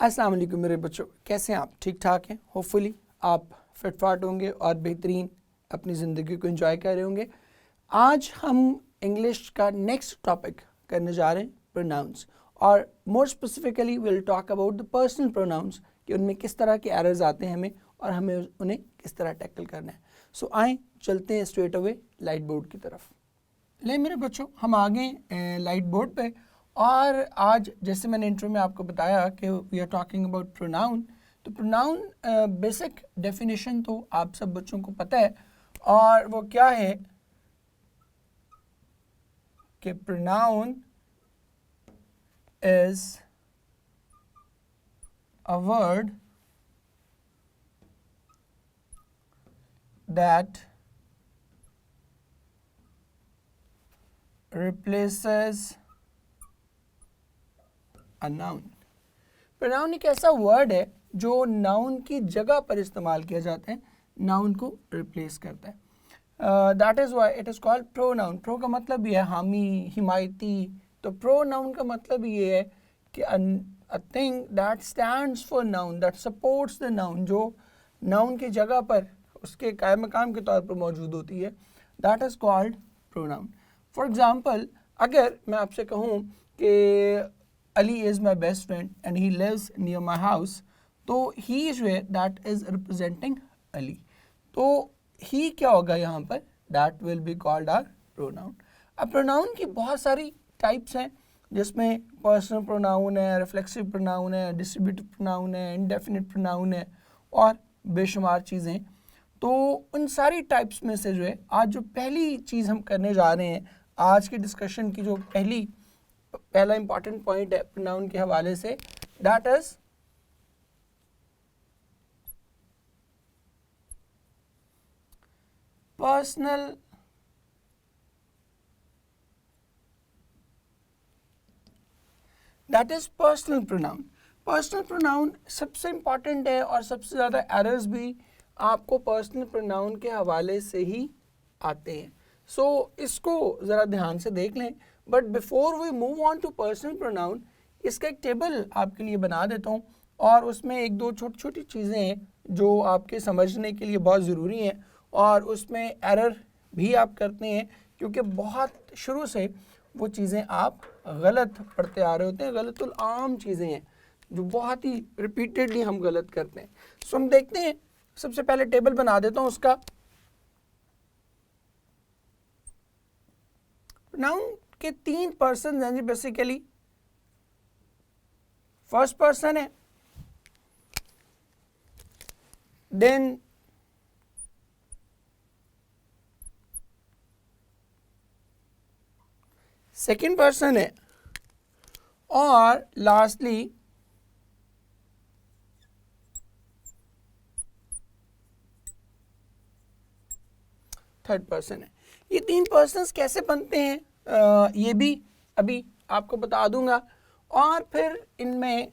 अस्सलाम वालेकुम मेरे बच्चों, कैसे हैं आप? ठीक ठाक हैं? होपफुली आप फिट फाट होंगे और बेहतरीन अपनी ज़िंदगी को एंजॉय कर रहे होंगे। आज हम इंग्लिश का नेक्स्ट टॉपिक करने जा रहे हैं, प्रोनाउंस, और more specifically will talk about the personal pronouns कि उनमें किस तरह के एरर्स आते हैं हमें और हमें उन्हें किस तरह टैकल करना है। सो आए चलते हैं स्ट्रेट अवे लाइट बोर्ड की तरफ। ले मेरे बच्चों, हम आ गए लाइट बोर्ड पे, और आज जैसे मैंने इंट्रो में आपको बताया कि we are talking about pronoun. तो प्रोनाउन बेसिक डेफिनेशन तो आप सब बच्चों को पता है, और वो क्या है कि pronoun is a word that replaces a noun। Pronoun एक ऐसा वर्ड है जो नाउन की जगह पर इस्तेमाल किया जाता है, नाउन को रिप्लेस करता है। That is why it is called pronoun. Pro का मतलब ये है हामी, हिमायती। तो प्रोनाउन का मतलब ये है कि a thing that stands for noun, that supports the noun, जो नाउन की जगह पर उसके कायम मकाम के तौर पर मौजूद होती है, that is called pronoun. For example, अगर मैं आपसे कहूँ कि Ali is my best friend and he lives near my house, तो he जो है that is representing Ali, तो he क्या होगा यहाँ पर? That will be called our pronoun। अब pronoun की बहुत सारी types हैं, जिसमें personal pronoun है, reflexive pronoun है, distributive pronoun है, indefinite pronoun है और बेशुमार चीज़ें। तो उन सारी टाइप्स में से जो है आज जो पहली चीज़ हम करने जा रहे हैं, आज की डिस्कशन की जो पहला इंपॉर्टेंट पॉइंट है प्रोनाउन के हवाले से, that is personal pronoun. Personal pronoun सबसे इंपॉर्टेंट है और सबसे ज़्यादा एरर्स भी आपको पर्सनल प्रोनाउन के हवाले से ही आते हैं। सो इसको ज़रा ध्यान से देख लें। But before we move on to personal pronoun, इसका एक टेबल आपके लिए बना देता हूँ, और उसमें एक दो छोटी छोटी चीज़ें हैं जो आपके समझने के लिए बहुत ज़रूरी हैं, और उसमें एरर भी आप करते हैं क्योंकि बहुत शुरू से वो चीज़ें आप गलत पढ़ते आ रहे होते हैं। गलतुल आम चीज़ें हैं जो बहुत ही रिपीटेडली हम गलत करते हैं। सो हम देखते हैं, सबसे पहले टेबल बना देता हूँ उसका। नाउन के 3 पर्सन हैं जी बेसिकली। फर्स्ट पर्सन है, देन सेकंड पर्सन है, और लास्टली थर्ड पर्सन है। ये 3 पर्सन्स कैसे बनते हैं ये भी अभी आपको बता दूंगा, और फिर इनमें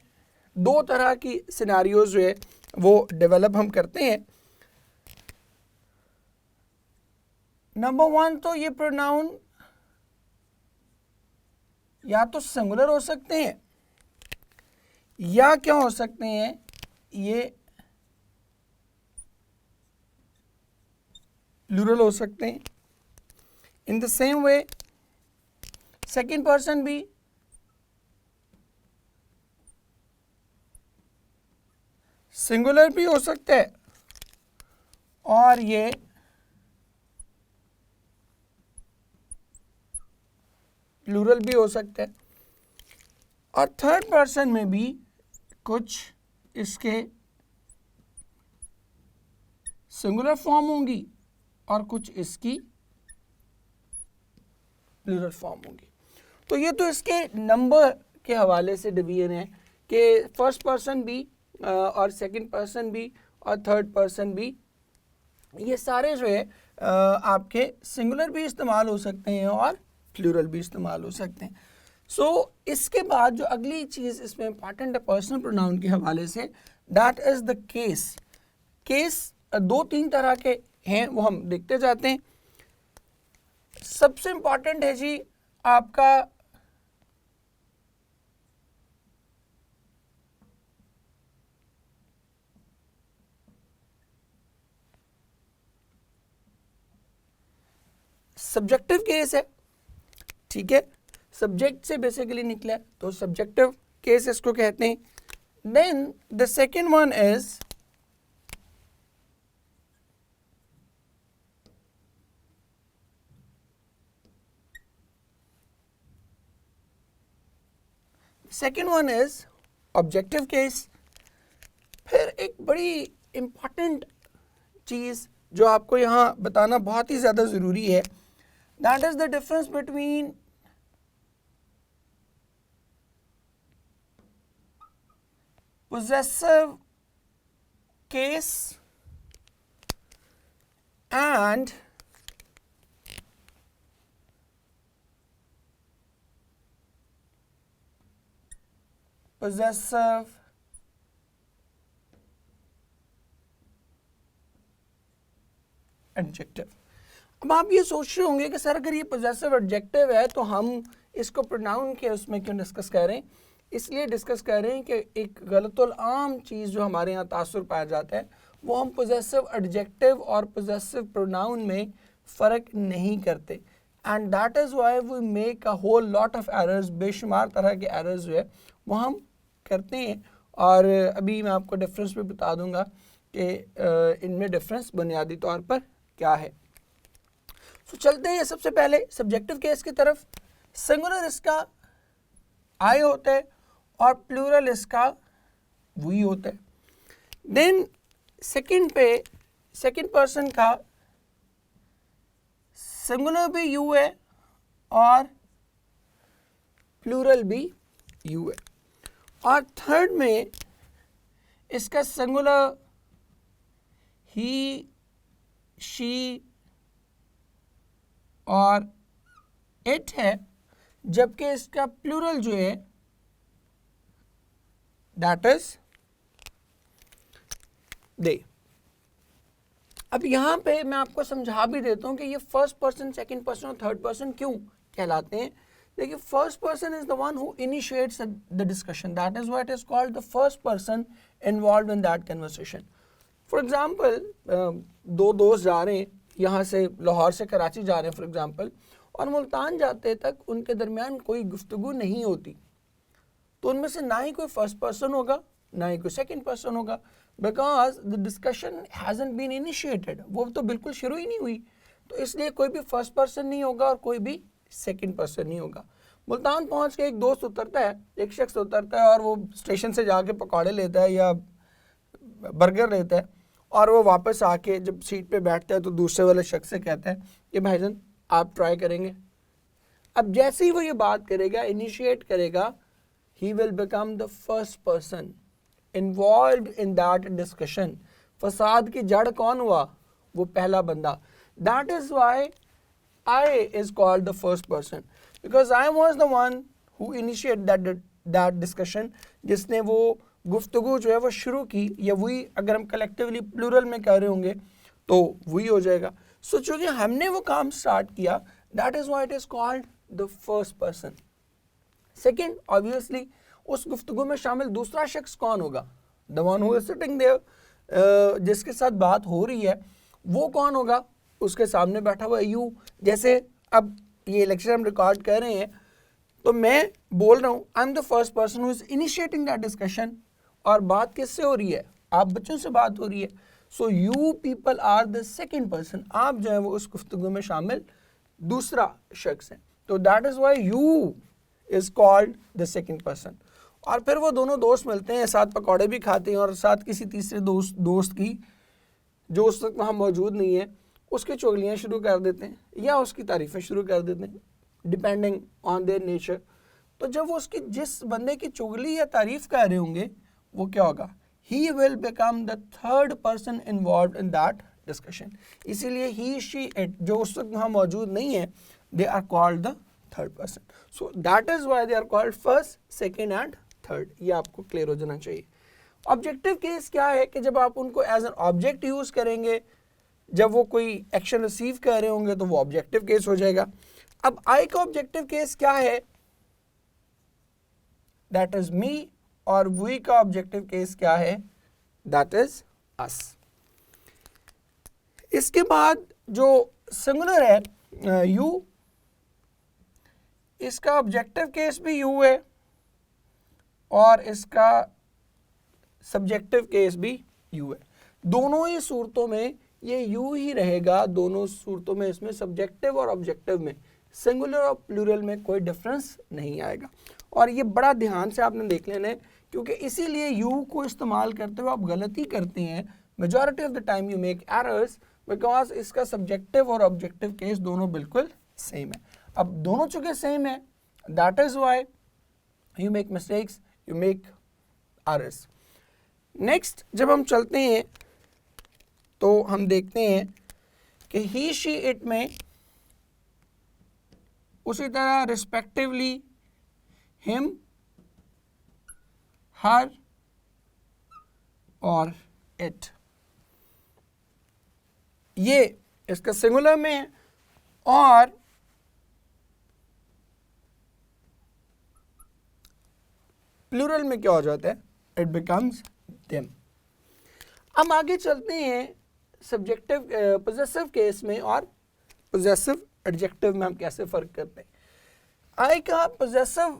2 तरह की सिनारियोज जो है वो डेवलप हम करते हैं। नंबर 1, तो ये प्रोनाउन या तो सिंगुलर हो सकते हैं या क्या हो सकते हैं, ये प्लूरल हो सकते हैं। In the same way second person भी सिंगुलर भी हो सकता है और ये प्लूरल भी हो सकता है, और थर्ड पर्सन में भी कुछ इसके सिंगुलर फॉर्म होंगी और कुछ इसकी प्लूरल फॉर्म होंगी। तो ये तो इसके नंबर के हवाले से डिवीजन है कि फर्स्ट पर्सन भी और सेकंड पर्सन भी और थर्ड पर्सन भी, ये सारे जो है आपके सिंगुलर भी इस्तेमाल हो सकते हैं और प्लूरल भी इस्तेमाल हो सकते हैं। सो इसके बाद जो अगली चीज़ इसमें इंपॉर्टेंट है पर्सनल प्रोनाउन के हवाले से, that is the case. Case 2-3 तरह के हैं, वो हम देखते जाते हैं। सबसे इंपॉर्टेंट है जी आपका सब्जेक्टिव केस है, ठीक है, सब्जेक्ट से बेसिकली निकला है तो सब्जेक्टिव केस इसको कहते हैं. Then the second one is objective case. फिर एक बड़ी इंपॉर्टेंट चीज़ जो आपको यहाँ बताना बहुत ही ज़्यादा ज़रूरी है, that is the difference between possessive case and possessive adjective. अब आप ये सोच रहे होंगे कि सर अगर ये possessive adjective है तो हम इसको pronoun के उसमें क्यों डिस्कस कर रहे हैं. इसलिए डिस्कस कर रहे हैं कि एक गलतुल आम चीज़ जो हमारे यहाँ तासुर पाया जाता है वो हम possessive adjective और possessive pronoun में फ़र्क नहीं करते. And that is why we make a whole lot of errors. बेशुमार तरह के एरर्स जो है वो हम करते हैं. और अभी मैं आपको डिफरेंस भी बता दूंगा कि इनमें डिफरेंस बुनियादी तौर पर क्या है. तो चलते हैं सबसे पहले सब्जेक्टिव केस की तरफ. सिंगुलर इसका आई होता है और प्लूरल इसका वी होता है. देन सेकंड पर्सन का सिंगुलर भी यू है और प्लूरल भी यू है. और थर्ड में इसका सिंगुलर ही, शी और इट है, जबकि इसका प्लूरल जो है दैट इज दे. अब यहाँ पे मैं आपको समझा भी देता हूँ कि ये फर्स्ट पर्सन, सेकंड पर्सन और थर्ड पर्सन क्यों कहलाते हैं. देखिए, first person is the one who initiates the discussion, that is what is called the first person involved in that conversation. For example, दो दोस्त जा रहे हैं, यहाँ से लाहौर से कराची जा रहे हैं फॉर एग्जांपल, और मुल्तान जाते तक उनके दरमियान कोई गुफ्तगू नहीं होती, तो उनमें से ना ही कोई फर्स्ट पर्सन होगा ना ही कोई सेकंड पर्सन होगा, because the discussion hasn't been initiated. वो तो बिल्कुल शुरू ही नहीं हुई, तो इसलिए कोई भी फर्स्ट पर्सन नहीं होगा और कोई भी सेकंड पर्सन नहीं होगा. मुल्तान पहुंच के एक दोस्त उतरता है, एक शख्स उतरता है और वो स्टेशन से जाके पकौड़े लेता है या बर्गर लेता है, और वो वापस आके जब सीट पे बैठता है तो दूसरे वाले शख्स से कहता है कि भाईजान आप ट्राई करेंगे. अब जैसे ही वो ये बात करेगा, इनिशिएट करेगा, he will become the first person involved in that discussion. फसाद की जड़ कौन हुआ? वो पहला बंदा. That is why I is called the first person, because I was the one who initiated that discussion. जिसने वो गुफ्तगू जो है वो शुरू की, या वही अगर हम कलेक्टिवली प्लूरल में कह रहे होंगे तो वही हो जाएगा. सो चूँकि हमने वो काम स्टार्ट किया, that is why it is called the first person. Second, obviously उस गुफ्तगू में शामिल दूसरा शख्स कौन होगा? The one who is sitting there, जिसके साथ बात हो रही है वो कौन होगा? उसके सामने बैठा हुआ यू. जैसे अब ये लेक्चर हम रिकॉर्ड कर रहे हैं तो मैं बोल रहा हूँ I am the first person who is initiating that discussion, और बात किससे हो रही है? आप बच्चों से बात हो रही है. So you people are the second person. आप जो है वो उस गुफ्तगू में शामिल दूसरा शख्स है. तो that is why you is called the second person. और फिर वो दोनों दोस्त मिलते हैं, साथ पकौड़े भी खाते हैं और साथ किसी तीसरे दोस्त की जो उस वक्त वहाँ मौजूद नहीं है उसकी चुगलियाँ शुरू कर देते हैं या उसकी तारीफ़ें शुरू कर देते हैं, डिपेंडिंग ऑन देयर नेचर. तो जब वो उसकी जिस बंदे की चुगली या तारीफ़ कर रहे होंगे वो क्या होगा? He will become the third person involve in that discussion. इसीलिए ही, शी, इट जो उस वक्त वहाँ मौजूद नहीं है, they are called the third person. So that is why they are called first, second and third. ये आपको क्लियर हो जाना चाहिए. ऑब्जेक्टिव केस क्या है कि जब आप उनको एज एन ऑब्जेक्ट यूज करेंगे, जब वो कोई एक्शन रिसीव कर रहे होंगे तो वो ऑब्जेक्टिव केस हो जाएगा. अब आई का ऑब्जेक्टिव केस क्या है? That is me. और वी का ऑब्जेक्टिव केस क्या है? दैट इज अस. इसके बाद जो सिंगुलर है यू, इसका ऑब्जेक्टिव केस भी यू है और इसका सब्जेक्टिव केस भी यू है। दोनों ही सूरतों में ये यू ही रहेगा, दोनों सूरतों में इसमें सब्जेक्टिव और ऑब्जेक्टिव में, सिंगुलर और प्लूरल में कोई डिफरेंस नहीं आएगा। और ये बड़ा ध्यान से आपने देख लेना है, क्योंकि इसीलिए यू को इस्तेमाल करते हुए आप गलती करते हैं, majority of the time you make errors, because इसका सब्जेक्टिव और ऑब्जेक्टिव केस दोनों बिल्कुल सेम है। अब दोनों चूंकि सेम है, that is why you make mistakes, you make errors. Next जब हम चलते हैं तो हम देखते हैं कि ही शी इट में उसी तरह रिस्पेक्टिवली हिम, हर और इट, ये इसका सिंगुलर में है, और प्लूरल में क्या हो जाता है, इट बिकम्स देम। हम आगे चलते हैं सब्जेक्टिव पोजेसिव केस में और पोजेसिव एडजेक्टिव में हम कैसे फर्क करते हैं। आई का पोजेसिव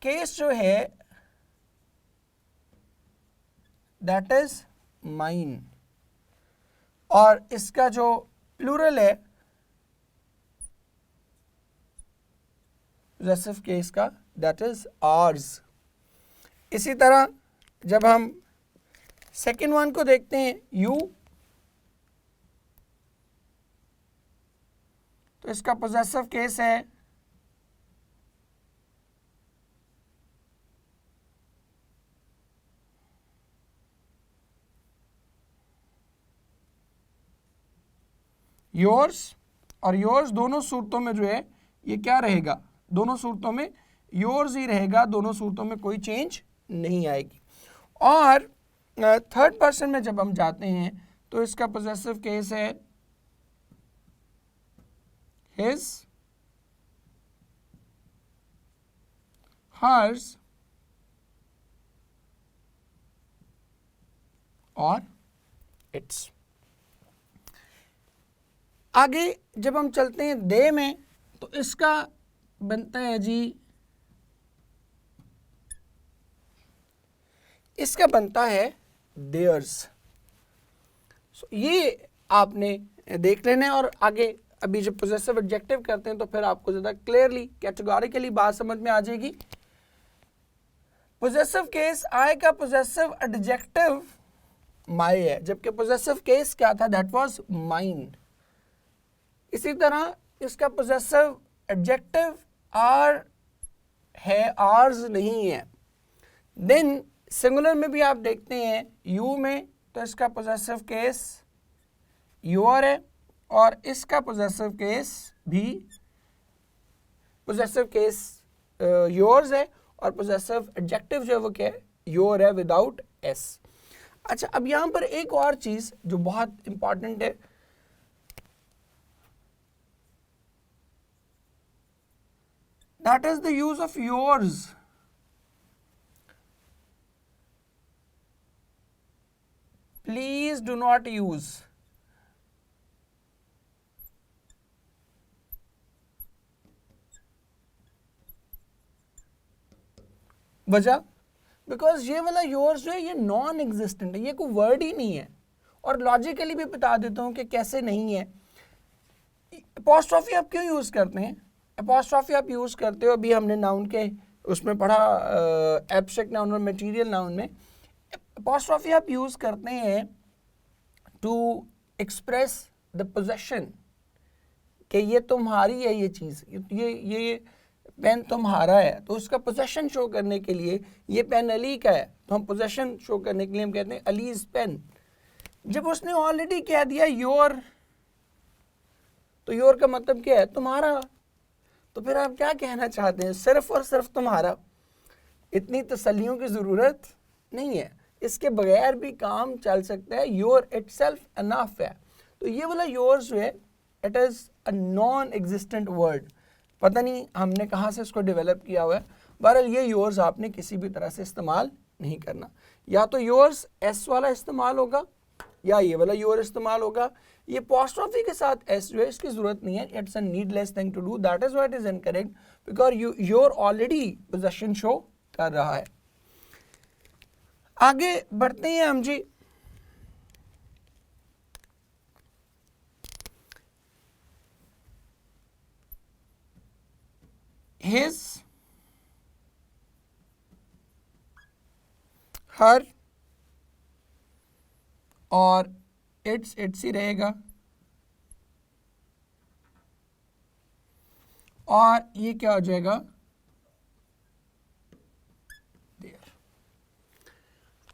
केस जो है दैट इज माइन, और इसका जो प्लूरल है पोजेसिव केस का दैट इज आर्स। इसी तरह जब हम सेकेंड वन को देखते हैं यू, तो इसका पोजेसिव केस है योर्स, और योर्स दोनों सूरतों में जो है ये क्या रहेगा, दोनों सूरतों में योर्स ही रहेगा, दोनों सूरतों में कोई चेंज नहीं आएगी। और थर्ड पर्सन में जब हम जाते हैं तो इसका पोजेसिव केस है हिज, हर्स और इट्स। आगे जब हम चलते हैं दे में तो इसका बनता है जी, इसका बनता है देयर्स। ये आपने देख लेना है, और आगे अभी जब पोजेसिव एडजेक्टिव करते हैं तो फिर आपको ज़्यादा क्लियरली कैटेगोरिकली बात समझ में आ जाएगी। पोजेसिव केस आई का पोजेसिव एडजेक्टिव माई है, जबकि पोजेसिव केस क्या था, दैट वाज माइन। इसी तरह इसका पोजेसिव एडजेक्टिव आर है, आर्स नहीं है। देन सिंगुलर में भी आप देखते हैं यू में, तो इसका पोजेसिव केस योर है, और इसका पोजेसिव केस भी पोजेसिव केस योर्स है, और पोजेसिव एडजेक्टिव जो है वो क्या है, योर है विदाउट एस। अच्छा, अब यहाँ पर एक और चीज़ जो बहुत इंपॉर्टेंट है, that is the use of yours. Please do not use वजह, बिकॉज ये वाला योर्स जो है ये नॉन एग्जिस्टेंट है, ये कोई वर्ड ही नहीं है। और लॉजिकली भी बता देता हूं कि कैसे नहीं है। अपॉस्ट्रोफी आप क्यों यूज करते हैं, अपॉस्ट्रोफी आप यूज करते हो, अभी हमने नाउन के उसमें पढ़ा एब्स्ट्रैक्ट नाउन और मटेरियल नाउन में, अपॉस्ट्रोफी आप यूज करते हैं टू एक्सप्रेस द पोजेशन, कि ये तुम्हारी है, ये चीज़, ये पेन तुम्हारा है, तो उसका पोजेशन शो करने के लिए, ये पेन अली का है तो हम पोजेशन शो करने के लिए हम कहते हैं अलीज पेन। जब उसने ऑलरेडी कह दिया योर, तो योर का मतलब क्या है, तुम्हारा। तो फिर आप क्या कहना चाहते हैं, सिर्फ और सिर्फ तुम्हारा। इतनी तसल्लियों की ज़रूरत नहीं है, इसके बगैर भी काम चल सकता है, योर इटसेल्फ इनफ है। तो ये वाला योर्स जो है it is a non existent word, पता नहीं हमने कहाँ से इसको डेवलप किया हुआ है। बहरहाल ये योर्स आपने किसी भी तरह से इस्तेमाल नहीं करना, या तो योर्स एस वाला इस्तेमाल होगा या ये वाला योर इस्तेमाल होगा। ये apostrophe के साथ s जो है इसकी जरूरत नहीं है, it's a needless thing to do, that is why it is incorrect because your already possession show कर रहा है। आगे बढ़ते हैं हम जी। his, her और इट्स ही रहेगा, और ये क्या हो जाएगा देयर।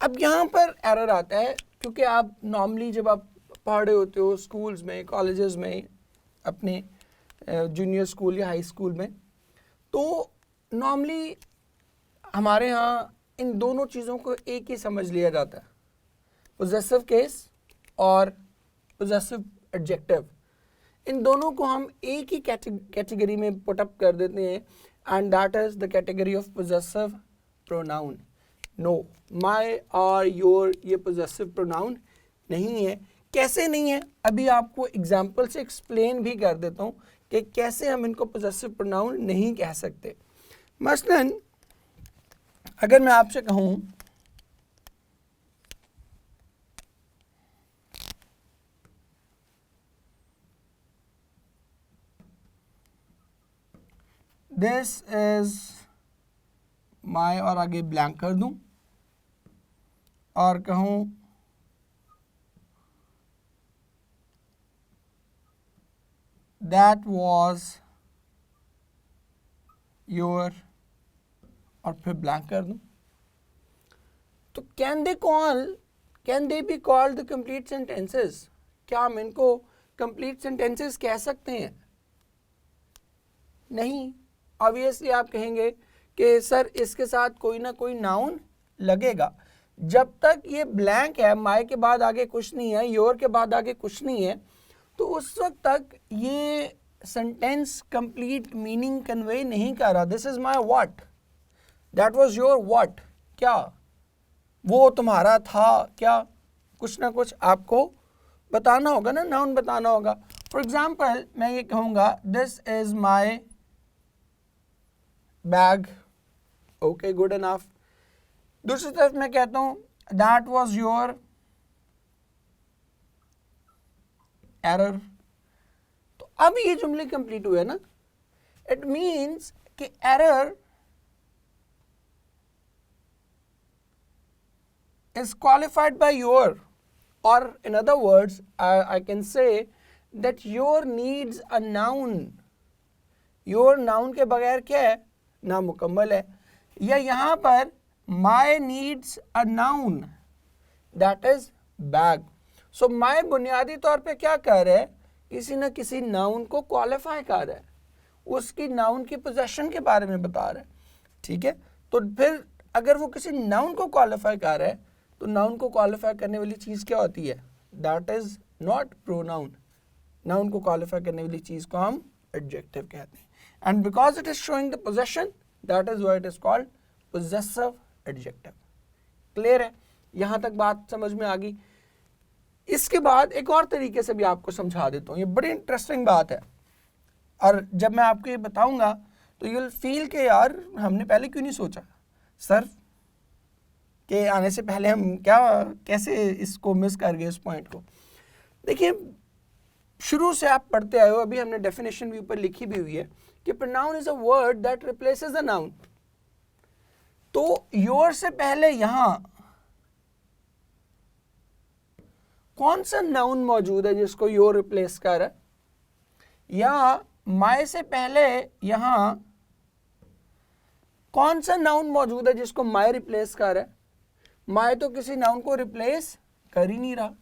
अब यहाँ पर एरर आता है क्योंकि आप नॉर्मली जब आप पढ़ रहे होते हो स्कूल्स में, कॉलेजेस में, अपने जूनियर स्कूल या हाई स्कूल में, तो नॉर्मली हमारे यहाँ इन दोनों चीज़ों को एक ही समझ लिया जाता है, पोजेसिव केस और पोजेसिव एडजेक्टिव। इन दोनों को हम एक ही कैटेगरी में पुट अप कर देते हैं, and that is the category of possessive pronoun. No, my और योर ये पोजेसिव प्रोनाउन नहीं है। कैसे नहीं है, अभी आपको एग्जाम्पल से एक्सप्लेन भी कर देता हूँ कि कैसे हम इनको पोजेसिव प्रोनाउन नहीं कह सकते। मसलन अगर मैं आपसे कहूँ दिस इज माय और आगे ब्लैंक कर दूं और कहूं दैट वाज योर और फिर ब्लैंक कर दूं, तो can they be called the complete sentences? क्या हम इनको कंप्लीट सेंटेंसेस कह सकते हैं? नहीं। ऑब्वियसली आप कहेंगे कि सर इसके साथ कोई ना कोई नाउन लगेगा। जब तक ये ब्लैंक है, माय के बाद आगे कुछ नहीं है, योर के बाद आगे कुछ नहीं है, तो उस वक्त तक ये सेंटेंस कंप्लीट मीनिंग कन्वे नहीं कर रहा। This is my what, that was your what, क्या वो तुम्हारा था, क्या कुछ ना कुछ आपको बताना होगा ना, नाउन बताना होगा। फॉर एग्जाम्पल मैं ये कहूँगा this is my bag, okay good enough. दूसरी तरफ मैं कहता हूं दैट वाज योर एरर, तो अब ये जुमले कंप्लीट हुए ना। इट मीन्स कि error is qualified by your, or in other words I can say that your needs a noun. your noun के बगैर क्या है, ना मुकम्मल है। या यहाँ पर my needs a noun, that is bag. so my बुनियादी तौर पे क्या कर रहा है, किसी न किसी नाउन को क्वालिफाई कर रहा है, उसकी नाउन की पोजेशन के बारे में बता रहा है। ठीक है, तो फिर अगर वो किसी नाउन को क्वालिफाई कर रहा है तो नाउन को क्वालिफाई करने वाली चीज़ क्या होती है, that is not pronoun. Noun को क्वालिफाई करने वाली चीज़ को हम एडजेक्टिव कहते हैं, and because it is showing the possession that is why it is called possessive adjective. Clear है, यहाँ तक बात समझ में आ गई। इसके बाद एक और तरीके से भी आपको समझा देता हूँ, ये बड़ी इंटरेस्टिंग बात है, और जब मैं आपको ये बताऊँगा तो यू विल फील के यार हमने पहले क्यों नहीं सोचा, सर के आने से पहले हम कैसे इसको मिस कर गए इस पॉइंट को। देखिए शुरू से आप पढ़ते आए हो, अभी हमने डेफिनेशन भी ऊपर लिखी भी हुई है कि pronoun is a word that replaces a noun. तो योर से पहले यहां कौन सा नाउन मौजूद है जिसको योर रिप्लेस कर है, या माय से पहले यहां कौन सा नाउन मौजूद है जिसको माय रिप्लेस कर है? माय तो किसी नाउन को रिप्लेस कर ही नहीं रहा,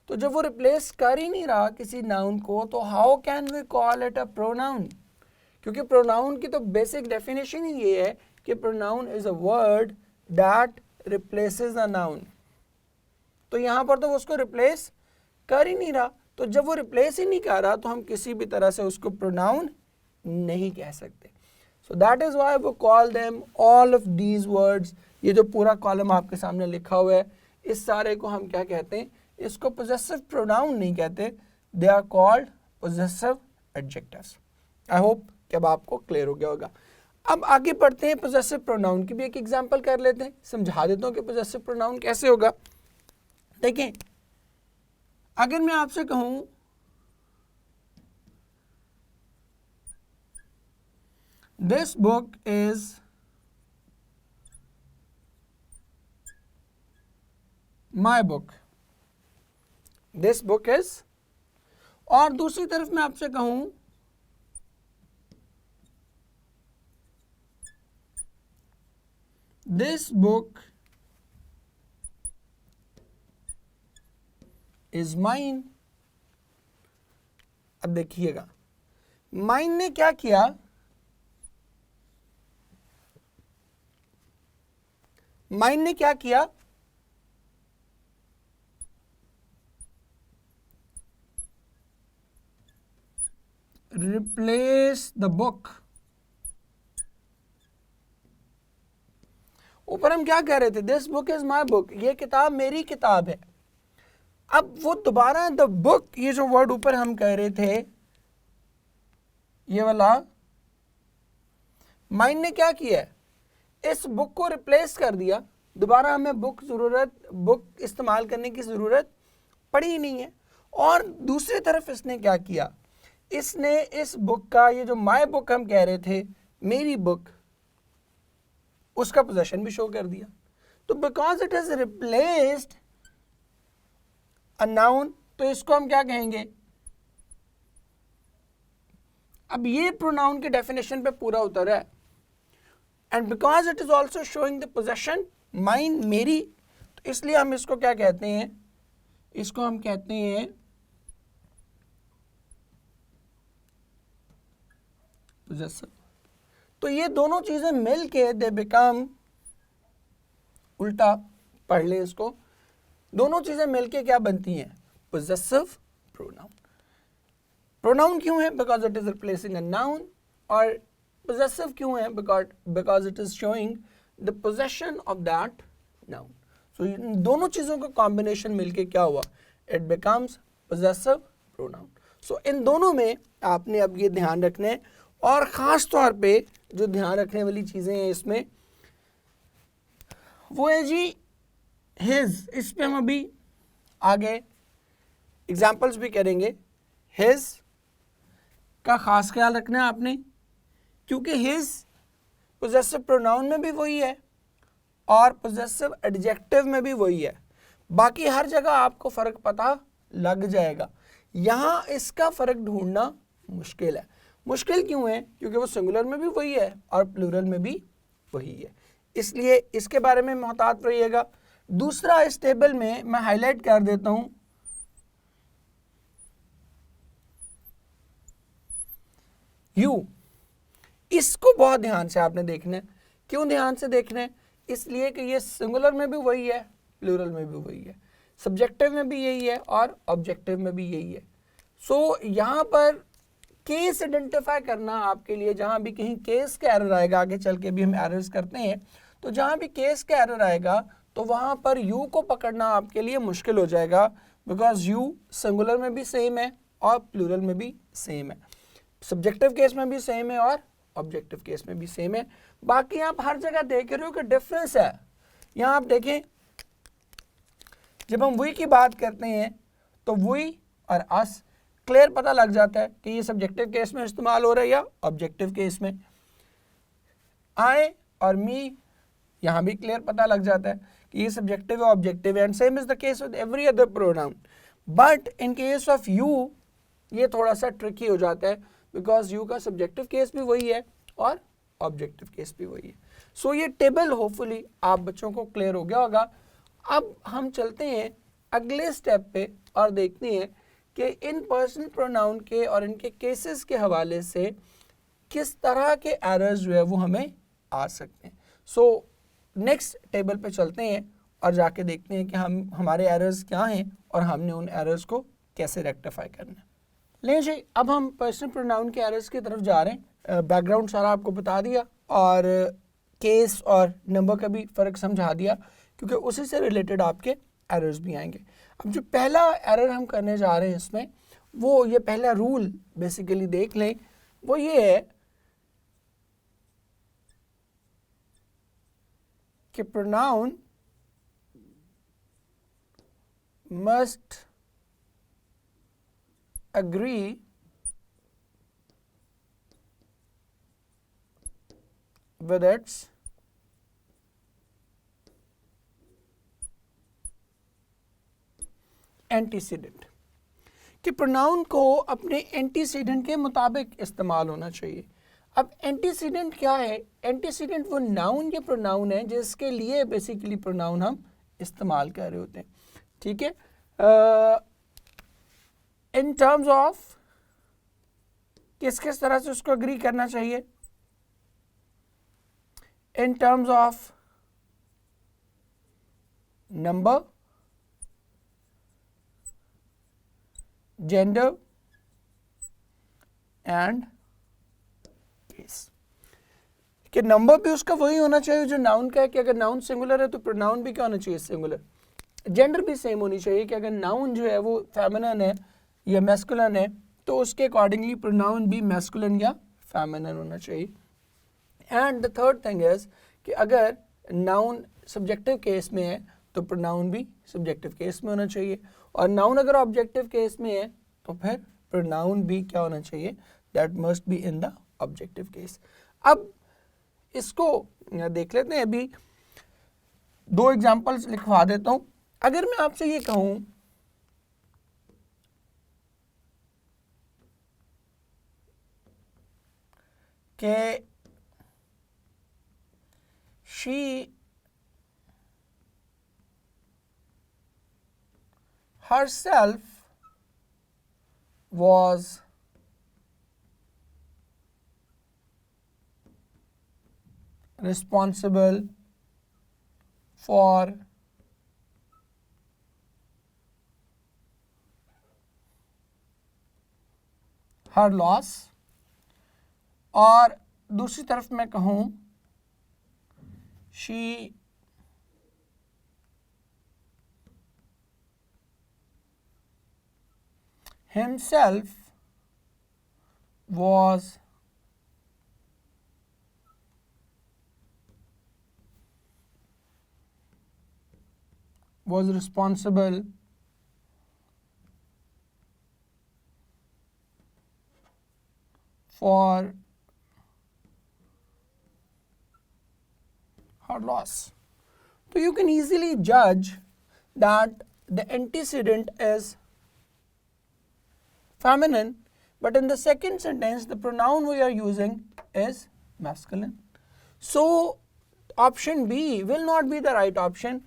तो जब वो रिप्लेस कर ही नहीं रहा किसी नाउन को, तो how can we call it a pronoun? क्योंकि प्रोनाउन की तो बेसिक डेफिनेशन ही ये है कि pronoun is a word that replaces a noun. तो यहाँ पर तो वो उसको रिप्लेस कर ही नहीं रहा, तो जब वो रिप्लेस ही नहीं कर रहा तो हम किसी भी तरह से उसको प्रोनाउन नहीं कह सकते। So that is why we call them all of these words. ये जो पूरा कॉलम आपके सामने लिखा हुआ है, इस सारे को हम क्या कहते हैं, इसको पोजेसिव प्रोनाउन नहीं कहते, they are called possessive adjectives. I hope कि अब आपको क्लियर हो गया होगा। अब आगे बढ़ते हैं, पोजेसिव प्रोनाउन की भी एक एग्जांपल कर लेते हैं, समझा देता हूँ कि पोजेसिव प्रोनाउन कैसे होगा। देखें, अगर मैं आपसे कहूँ this book is my book, this book is, और दूसरी तरफ मैं आपसे कहूं दिस बुक इज माइन। अब देखिएगा, माइन ने क्या किया, माइन ने क्या किया, रिप्लेस द बुक। ऊपर हम क्या कह रहे थे, this book is my book, ये किताब मेरी किताब है। अब वो दोबारा द बुक, ये जो वर्ड ऊपर हम कह रहे थे, ये वाला, माइंड ने क्या किया है, इस बुक को रिप्लेस कर दिया। दोबारा हमें बुक इस्तेमाल करने की ज़रूरत पड़ी ही नहीं है। और दूसरी तरफ इसने क्या किया, इसने इस बुक का, ये जो माई बुक हम कह रहे थे, मेरी बुक, उसका पोजेशन भी शो कर दिया। तो because it is replaced a noun, तो इसको हम क्या कहेंगे, अब ये प्रोनाउन के डेफिनेशन पे पूरा उतर है। And because it is also showing the possession mine, मेरी, तो इसलिए हम इसको क्या कहते हैं, इसको हम कहते हैं पोजेसिव। तो ये दोनों चीजें मिलके दे बिकम, उल्टा पढ़ ले इसको, दोनों चीजें मिलके क्या बनती हैं, पोजेसिव प्रोनाउन। प्रोनाउन क्यों है, because it is replacing a noun, और पोजेसिव क्यों है, because it is showing the possession of that noun. So इन दोनों चीजों का कॉम्बिनेशन मिलके क्या हुआ, it becomes possessive pronoun. So इन दोनों में आपने अब ये ध्यान रखना है, और ख़ास तौर पे जो ध्यान रखने वाली चीज़ें हैं इसमें, वो है जी हिज। इस पे हम अभी आगे एग्जाम्पल्स भी करेंगे। हिज का ख़ास ख्याल रखना है आपने, क्योंकि हिज पोजेसिव प्रोनाउन में भी वही है और पोजेसिव एडजेक्टिव में भी वही है। बाकी हर जगह आपको फ़र्क पता लग जाएगा, यहाँ इसका फ़र्क ढूंढना मुश्किल है। मुश्किल क्यों है, क्योंकि वो सिंगुलर में भी वही है और प्लूरल में भी वही है, इसलिए इसके बारे में मोहतात रहिएगा। दूसरा, इस टेबल में मैं हाईलाइट कर देता हूं, यू, इसको बहुत ध्यान से आपने देखना है। क्यों ध्यान से देखना है, इसलिए कि ये सिंगुलर में भी वही है, प्लूरल में भी वही है, सब्जेक्टिव में भी यही है और ऑब्जेक्टिव में भी यही है। सो यहाँ पर केस आइडेंटिफाई करना आपके लिए, जहाँ भी कहीं केस का एरर आएगा, आगे चल के भी हम एरर्स करते हैं, तो जहाँ भी केस का एरर आएगा तो वहाँ पर यू को पकड़ना आपके लिए मुश्किल हो जाएगा, बिकॉज यू सिंगुलर में भी सेम है और प्लूरल में भी सेम है, सब्जेक्टिव केस में भी सेम है और ऑब्जेक्टिव केस में भी सेम है। बाकी आप हर जगह देख रहे हो कि डिफरेंस है। यहाँ आप देखें, जब हम वी की बात करते हैं तो वी और अस क्लियर पता लग जाता है कि ये सब्जेक्टिव केस में इस्तेमाल हो रहा है या ऑब्जेक्टिव केस में। आई और मी, यहाँ भी क्लियर पता लग जाता है कि ये सब्जेक्टिव है, ऑब्जेक्टिव है, and same is the case with every other pronoun. But in case of you ये थोड़ा सा ट्रिकी हो जाता है, बिकॉज यू का सब्जेक्टिव केस भी वही है और ऑब्जेक्टिव केस भी वही है। सो ये टेबल होपफुली आप बच्चों को क्लियर हो गया होगा। अब हम चलते हैं अगले स्टेप पे और देखते हैं कि इन पर्सनल प्रोनाउन के और इनके केसेस के हवाले से किस तरह के एरर्स जो है वो हमें आ सकते हैं। सो नेक्स्ट टेबल पे चलते हैं और जाके देखते हैं कि हमारे एरर्स क्या हैं और हमने उन एरर्स को कैसे रेक्टिफाई करना है। लेकिन जी अब हम पर्सनल प्रोनाउन के एरर्स की तरफ जा रहे हैं। बैकग्राउंड सारा आपको बता दिया और केस और नंबर का भी फ़र्क समझा दिया, क्योंकि उसी से रिलेटेड आपके एरर्स भी आएंगे। अब जो पहला एरर हम करने जा रहे हैं इसमें, वो ये पहला रूल बेसिकली देख लें, वो ये है कि pronoun must agree with its antecedent, कि प्रोनाउन को अपने एंटीसीडेंट के मुताबिक इस्तेमाल होना चाहिए। अब एंटीसीडेंट क्या है? एंटीसीडेंट वो नाउन या प्रोनाउन है जिसके लिए बेसिकली प्रोनाउन हम इस्तेमाल कर रहे होते हैं, ठीक है। इन टर्म्स ऑफ किस किस तरह से उसको अग्री करना चाहिए? इन terms of number, gender and case, कि नंबर भी उसका वही होना चाहिए जो नाउन का है, कि अगर नाउन सिंगुलर है तो प्रोनाउन भी क्या होना चाहिए? सिंगुलर। जेंडर भी सेम होनी चाहिए कि अगर नाउन जो है वो फेमिनिन है या मैस्कुलिन है तो उसके अकॉर्डिंगली प्रोनाउन भी मैस्कुलिन या फेमिनिन होना चाहिए। And the third thing is कि अगर नाउन सब्जेक्टिव केस में है तो प्रोनाउन भी सब्जेक्टिव केस में होना चाहिए, और नाउन अगर ऑब्जेक्टिव केस में है तो फिर प्रोनाउन भी क्या होना चाहिए? That must be in the objective case. अब इसको देख लेते हैं, अभी दो एग्जांपल्स लिखवा देता हूं। अगर मैं आपसे ये कहूं कि she herself was responsible for her loss, और दूसरी तरफ मैं कहूँ she himself was responsible for her loss. So you can easily judge that the antecedent is feminine, but in the second sentence the pronoun we are using is masculine. So option B will not be the right option,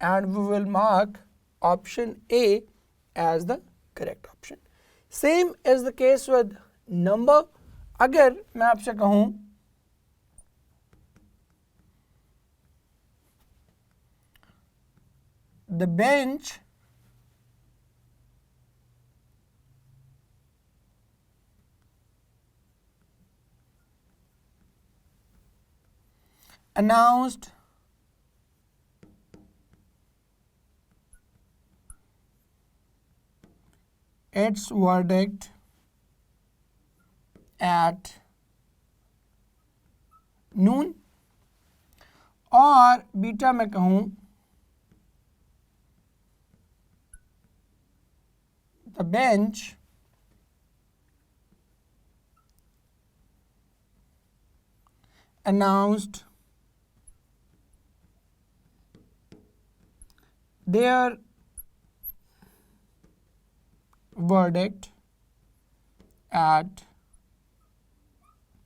and we will mark option A as the correct option. Same is the case with number. अगर मैं आपसे कहूँ the bench announced its verdict at noon, और beta में कहूँ the bench announced their verdict at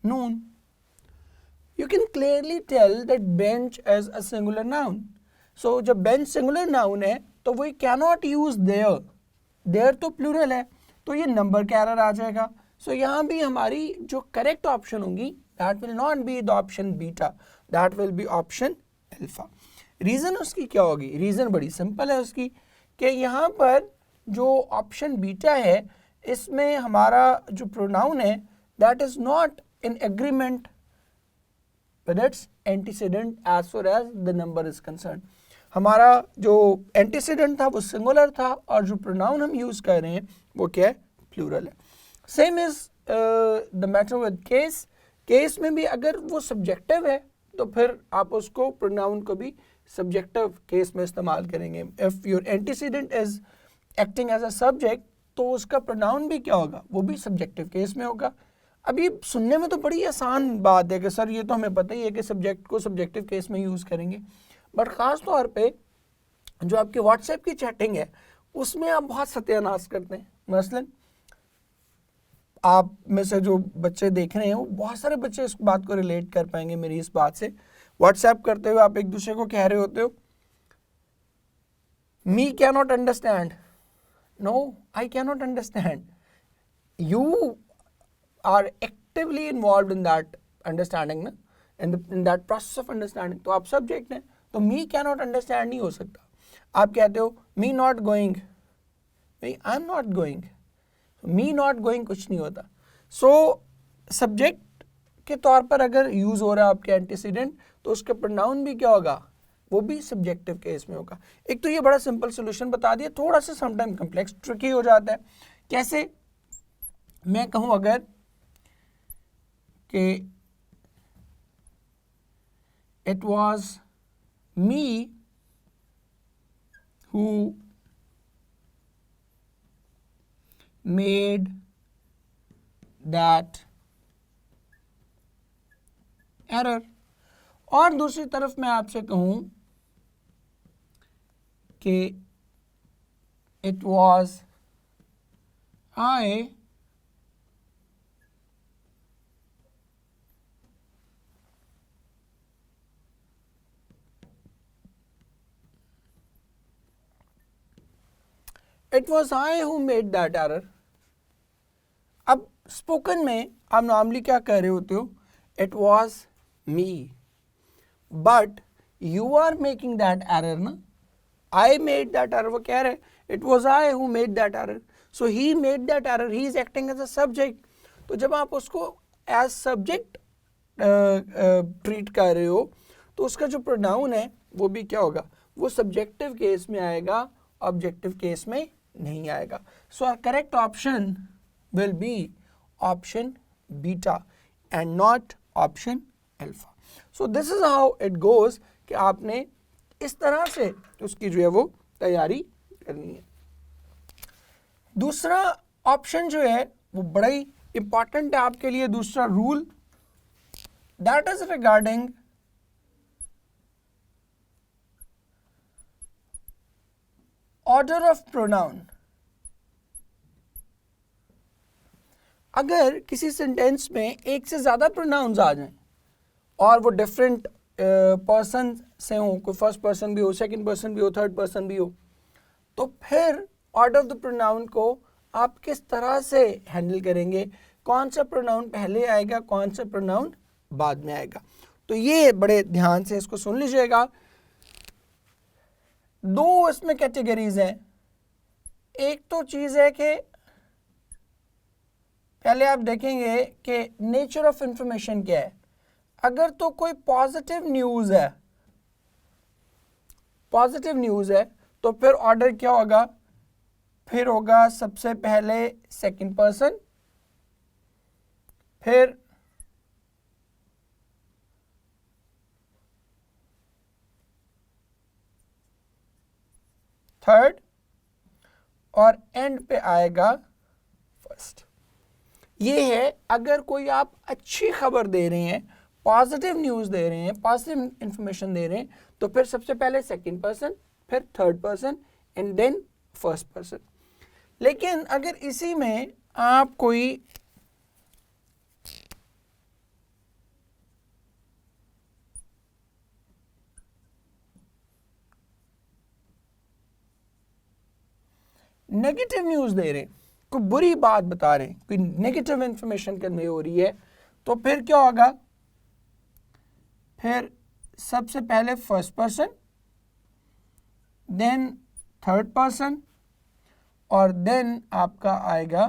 noon. You can clearly tell that bench is a singular noun. So जब bench singular noun है तो we cannot use there. There तो plural है तो ये number का error आ जाएगा. So यहाँ भी हमारी जो correct option होगी that will not be the option beta, that will be option alpha. Reason उसकी क्या होगी? Reason बड़ी simple है उसकी कि यहाँ पर जो option beta है इसमें हमारा जो pronoun है that is not in agreement with its antecedent as far as the number is concerned. हमारा जो एंटीसीडेंट था वो सिंगुलर था और जो प्रोनाउन हम यूज़ कर रहे हैं वो क्या है, प्लूरल है। Same is the matter with case. Case में भी अगर वो सब्जेक्टिव है तो फिर आप उसको प्रोनाउन को भी सब्जेक्टिव केस में इस्तेमाल करेंगे। If your antecedent is acting as a subject तो उसका प्रोनाउन भी क्या होगा, वो भी सब्जेक्टिव केस में होगा। अभी सुनने में तो बड़ी आसान बात है कि सर ये तो हमें पता ही है कि सब्जेक्ट को सब्जेक्टिव केस में यूज़ करेंगे, बट ख़ास तौर पे जो आपके व्हाट्सएप की चैटिंग है उसमें आप बहुत सत्यानाश करते हैं। मसलन आप में से जो बच्चे देख रहे हैं वो बहुत सारे बच्चे इस बात को रिलेट कर पाएंगे मेरी इस बात से। व्हाट्सएप करते हुए आप एक दूसरे को कह रहे होते हो, me can not understand, no I can not understand, you are actively involve in that understanding ना, in that process of understanding. तो आप सब्जेक्ट हैं, तो मी कैन नॉट अंडरस्टैंड नहीं हो सकता। आप कहते हो me not going, I am not going, me not going कुछ नहीं होता। सो सब्जेक्ट के तौर पर अगर यूज़ हो रहा है आपके एंटीसीडेंट तो उसका प्रोनाउन भी क्या होगा, वो भी सब्जेक्टिव केस में होगा। एक तो ये बड़ा सिंपल सोल्यूशन बता दिया, थोड़ा सा समटाइम कम्प्लेक्स ट्रिकी हो जाता है। कैसे, मैं कहूँ अगर कि it was me who made that error, और दूसरी तरफ मैं आपसे कहूं कि it was I it was I who made that error. अब स्पोकन में आप नॉर्मली क्या कह रहे होते हो, it was me, but you are making that error ना, आई मेड दैट एरर, वो कह रहे it was I who made that error, so he made that error, he is acting as a subject. तो जब आप उसको as subject treat कर रहे हो तो उसका जो प्रोनाउन है वो भी क्या होगा, वो सब्जेक्टिव केस में आएगा, ऑब्जेक्टिव केस में नहीं आएगा। So our correct option will be option beta and not option alpha. So this is how it goes कि आपने इस तरह से उसकी जो है वो तैयारी करनी है। दूसरा ऑप्शन जो है वो बड़ा ही इंपॉर्टेंट है आपके लिए, दूसरा rule, that is regarding order of pronoun. अगर किसी सेंटेंस में एक से ज़्यादा प्रोनाउंस आ जाएं और वो डिफरेंट पर्सन से हो, कोई फर्स्ट पर्सन भी हो, सेकंड पर्सन भी हो, थर्ड पर्सन भी हो, तो फिर ऑर्डर ऑफ द प्रोनाउन को आप किस तरह से हैंडल करेंगे, कौन सा प्रोनाउन पहले आएगा, कौन सा प्रोनाउन बाद में आएगा। तो ये बड़े ध्यान से इसको सुन लीजिएगा। दो इसमें कैटेगरीज हैं। एक तो चीज़ है कि पहले आप देखेंगे कि नेचर ऑफ इंफॉर्मेशन क्या है। अगर तो कोई पॉजिटिव न्यूज़ है, पॉजिटिव न्यूज़ है, तो फिर ऑर्डर क्या होगा, फिर होगा सबसे पहले सेकंड पर्सन, फिर थर्ड, और एंड पे आएगा फर्स्ट। ये है अगर कोई आप अच्छी खबर दे रहे हैं, पॉजिटिव न्यूज़ दे रहे हैं, पॉजिटिव इंफॉर्मेशन दे रहे हैं, तो फिर सबसे पहले सेकंड पर्सन, फिर third person and then first person. लेकिन अगर इसी में आप कोई नेगेटिव न्यूज़ दे रहे हैं, कोई बुरी बात बता रहे हैं, कोई नेगेटिव इंफॉर्मेशन कन्वे हो रही है, तो फिर क्या होगा, फिर सबसे पहले first person, then third person, और देन आपका आएगा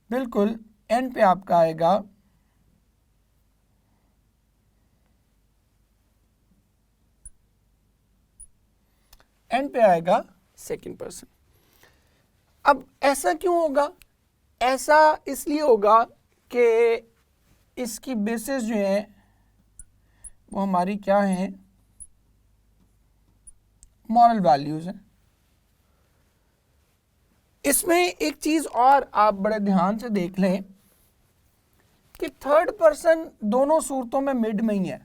बिल्कुल एंड पे आपका आएगा एंड पे आएगा सेकंड पर्सन। अब ऐसा क्यों होगा? ऐसा इसलिए होगा कि इसकी बेसिस जो है वो हमारी क्या है, मॉरल वैल्यूज हैं। इसमें एक चीज और आप बड़े ध्यान से देख लें कि थर्ड पर्सन दोनों सूरतों में मिड में ही है।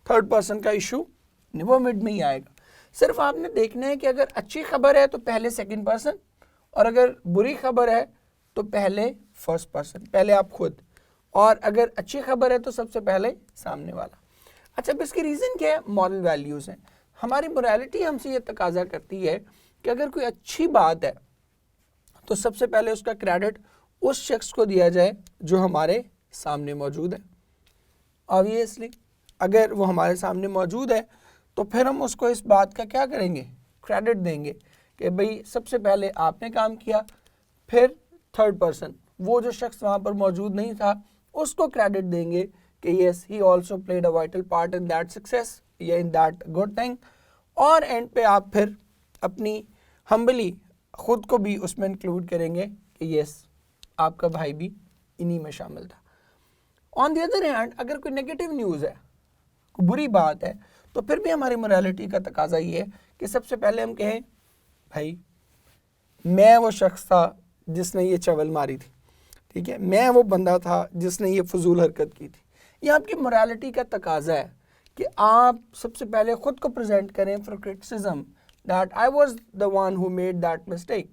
थर्ड पर्सन का इशू वो मिड में ही आएगा। सिर्फ आपने देखना है कि अगर अच्छी खबर है तो पहले सेकंड पर्सन, और अगर बुरी खबर है तो पहले फर्स्ट पर्सन, पहले आप खुद, और अगर अच्छी खबर है तो सबसे पहले सामने वाला। अच्छा, अब इसकी रीज़न क्या है? मॉरल वैल्यूज़ हैं। हमारी मोरालिटी हमसे ये तकाजा करती है कि अगर कोई अच्छी बात है तो सबसे पहले उसका क्रेडिट उस शख्स को दिया जाए जो हमारे सामने मौजूद है। ऑब्वियसली अगर वो हमारे सामने मौजूद है तो फिर हम उसको इस बात का क्या करेंगे? क्रेडिट देंगे कि भाई सबसे पहले आपने काम किया, फिर थर्ड पर्सन, वो जो शख्स वहाँ पर मौजूद नहीं था उसको क्रेडिट देंगे कि yes he also played a vital part in that success या इन दैट गुड थिंग। और एंड पे आप फिर अपनी हम्बली खुद को भी उसमें इंक्लूड करेंगे कि येस आपका भाई भी इन्हीं में शामिल था। ऑन द अदर हैंड अगर कोई नेगेटिव न्यूज़ है, कोई बुरी बात है, तो फिर भी हमारी मोरालिटी का तकाजा ये है कि सबसे पहले हम कहें भाई मैं वो शख्स था जिसने ये चवल मारी थी, ठीक है, मैं वो बंदा था जिसने ये फजूल हरकत की थी। ये आपकी मोरालिटी का तकाजा है कि आप सबसे पहले ख़ुद को प्रेजेंट करें for criticism that I was the one who made that mistake,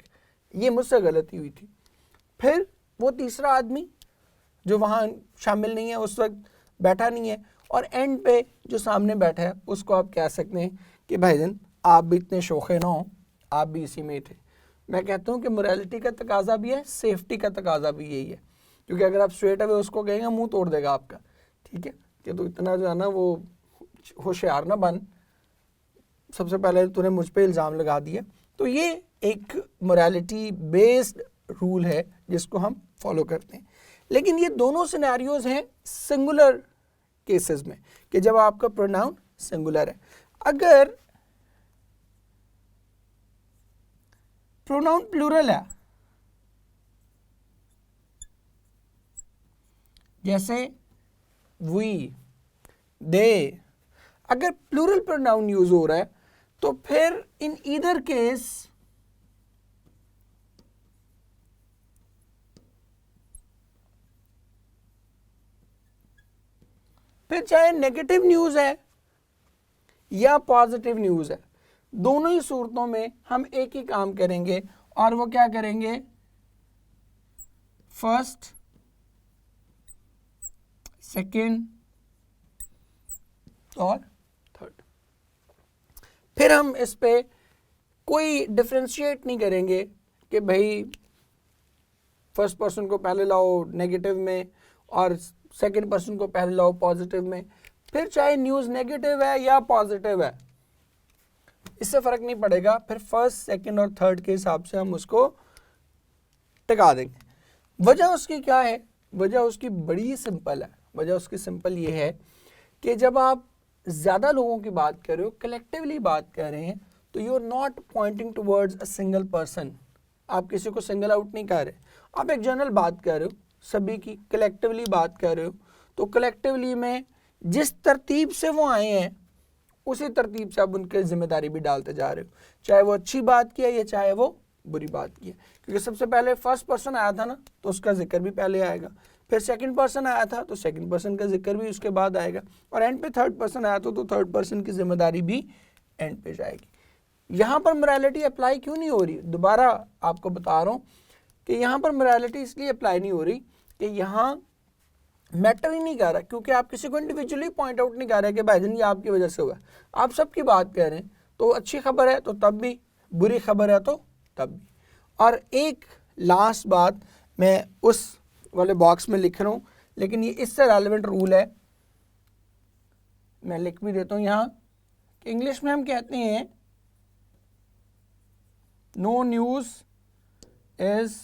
ये मुझसे गलती हुई थी। फिर वो तीसरा आदमी जो वहाँ शामिल नहीं है, उस वक्त बैठा नहीं है, और एंड पे जो सामने बैठा है उसको आप कह सकते हैं कि भाईजान आप भी इतने शोखे ना हो, आप भी इसी में थे। मैं कहता हूँ कि मोरालिटी का तकाजा भी है, सेफ्टी का तकाजा भी यही है, क्योंकि अगर आप स्ट्रेट अवे उसको कहेंगे मुंह तोड़ देगा आपका, ठीक है, कि तो इतना जो है ना वो होशियार ना बन, सबसे पहले तूने मुझ पे इल्ज़ाम लगा दिया। तो ये एक मोरालिटी बेस्ड रूल है जिसको हम फॉलो करते हैं। लेकिन ये दोनों सिनेरियोज हैं सिंगुलर केसेस में, कि जब आपका प्रोनाउन सिंगुलर है। अगर प्रोनाउन प्लूरल है, जैसे वी, दे, अगर प्लूरल प्रोनाउन यूज हो रहा है तो फिर इन ईदर केस फिर चाहे नेगेटिव न्यूज है या पॉजिटिव न्यूज है, दोनों ही सूरतों में हम एक ही काम करेंगे, और वो क्या करेंगे? फर्स्ट, सेकंड और थर्ड। फिर हम इस पे कोई डिफरेंशिएट नहीं करेंगे कि भाई फर्स्ट पर्सन को पहले लाओ नेगेटिव में और सेकंड पर्सन को पहले लाओ पॉजिटिव में। फिर चाहे न्यूज़ नेगेटिव है या पॉजिटिव है, इससे फ़र्क नहीं पड़ेगा, फिर फर्स्ट, सेकंड और थर्ड के हिसाब से हम उसको टिका देंगे। वजह उसकी क्या है? वजह उसकी बड़ी सिंपल है। वजह उसकी सिंपल ये है कि जब आप ज़्यादा लोगों की बात कर रहे हो, कलेक्टिवली बात कर रहे हैं, तो you are not pointing towards a single person. आप किसी को सिंगल आउट नहीं कर रहे, आप एक जनरल बात कर रहे हो, सभी की कलेक्टिवली बात कर रहे हो। तो कलेक्टिवली में जिस तरतीब से वो आए हैं उसी तरतीब से आप उनके जिम्मेदारी भी डालते जा रहे हो, चाहे वो अच्छी बात की है या चाहे वो बुरी बात की है। क्योंकि सबसे पहले फर्स्ट पर्सन आया था ना, तो उसका जिक्र भी पहले आएगा, फिर सेकंड पर्सन आया था तो सेकंड पर्सन का जिक्र भी उसके बाद आएगा, और एंड पे थर्ड पर्सन आया था तो थर्ड पर्सन की जिम्मेदारी भी एंड पे जाएगी। यहाँ पर मोरालिटी अप्लाई क्यों नहीं हो रही? दोबारा आपको बता रहा हूँ कि यहाँ पर मोरालिटी इसलिए अप्लाई नहीं हो रही कि यहाँ मैटर ही नहीं कर रहा, क्योंकि आप किसी को इंडिविजुअली पॉइंट आउट नहीं कर रहे कि भाईजान ये आपकी वजह से हुआ। आप सबकी बात कर रहे हैं, तो अच्छी खबर है तो तब भी, बुरी खबर है तो तब भी। और एक लास्ट बात मैं उस वाले बॉक्स में लिख रहा हूँ, लेकिन ये इससे रेलेवेंट रूल है, मैं लिख भी देता हूँ यहाँ। इंग्लिश में हम कहते हैं no news is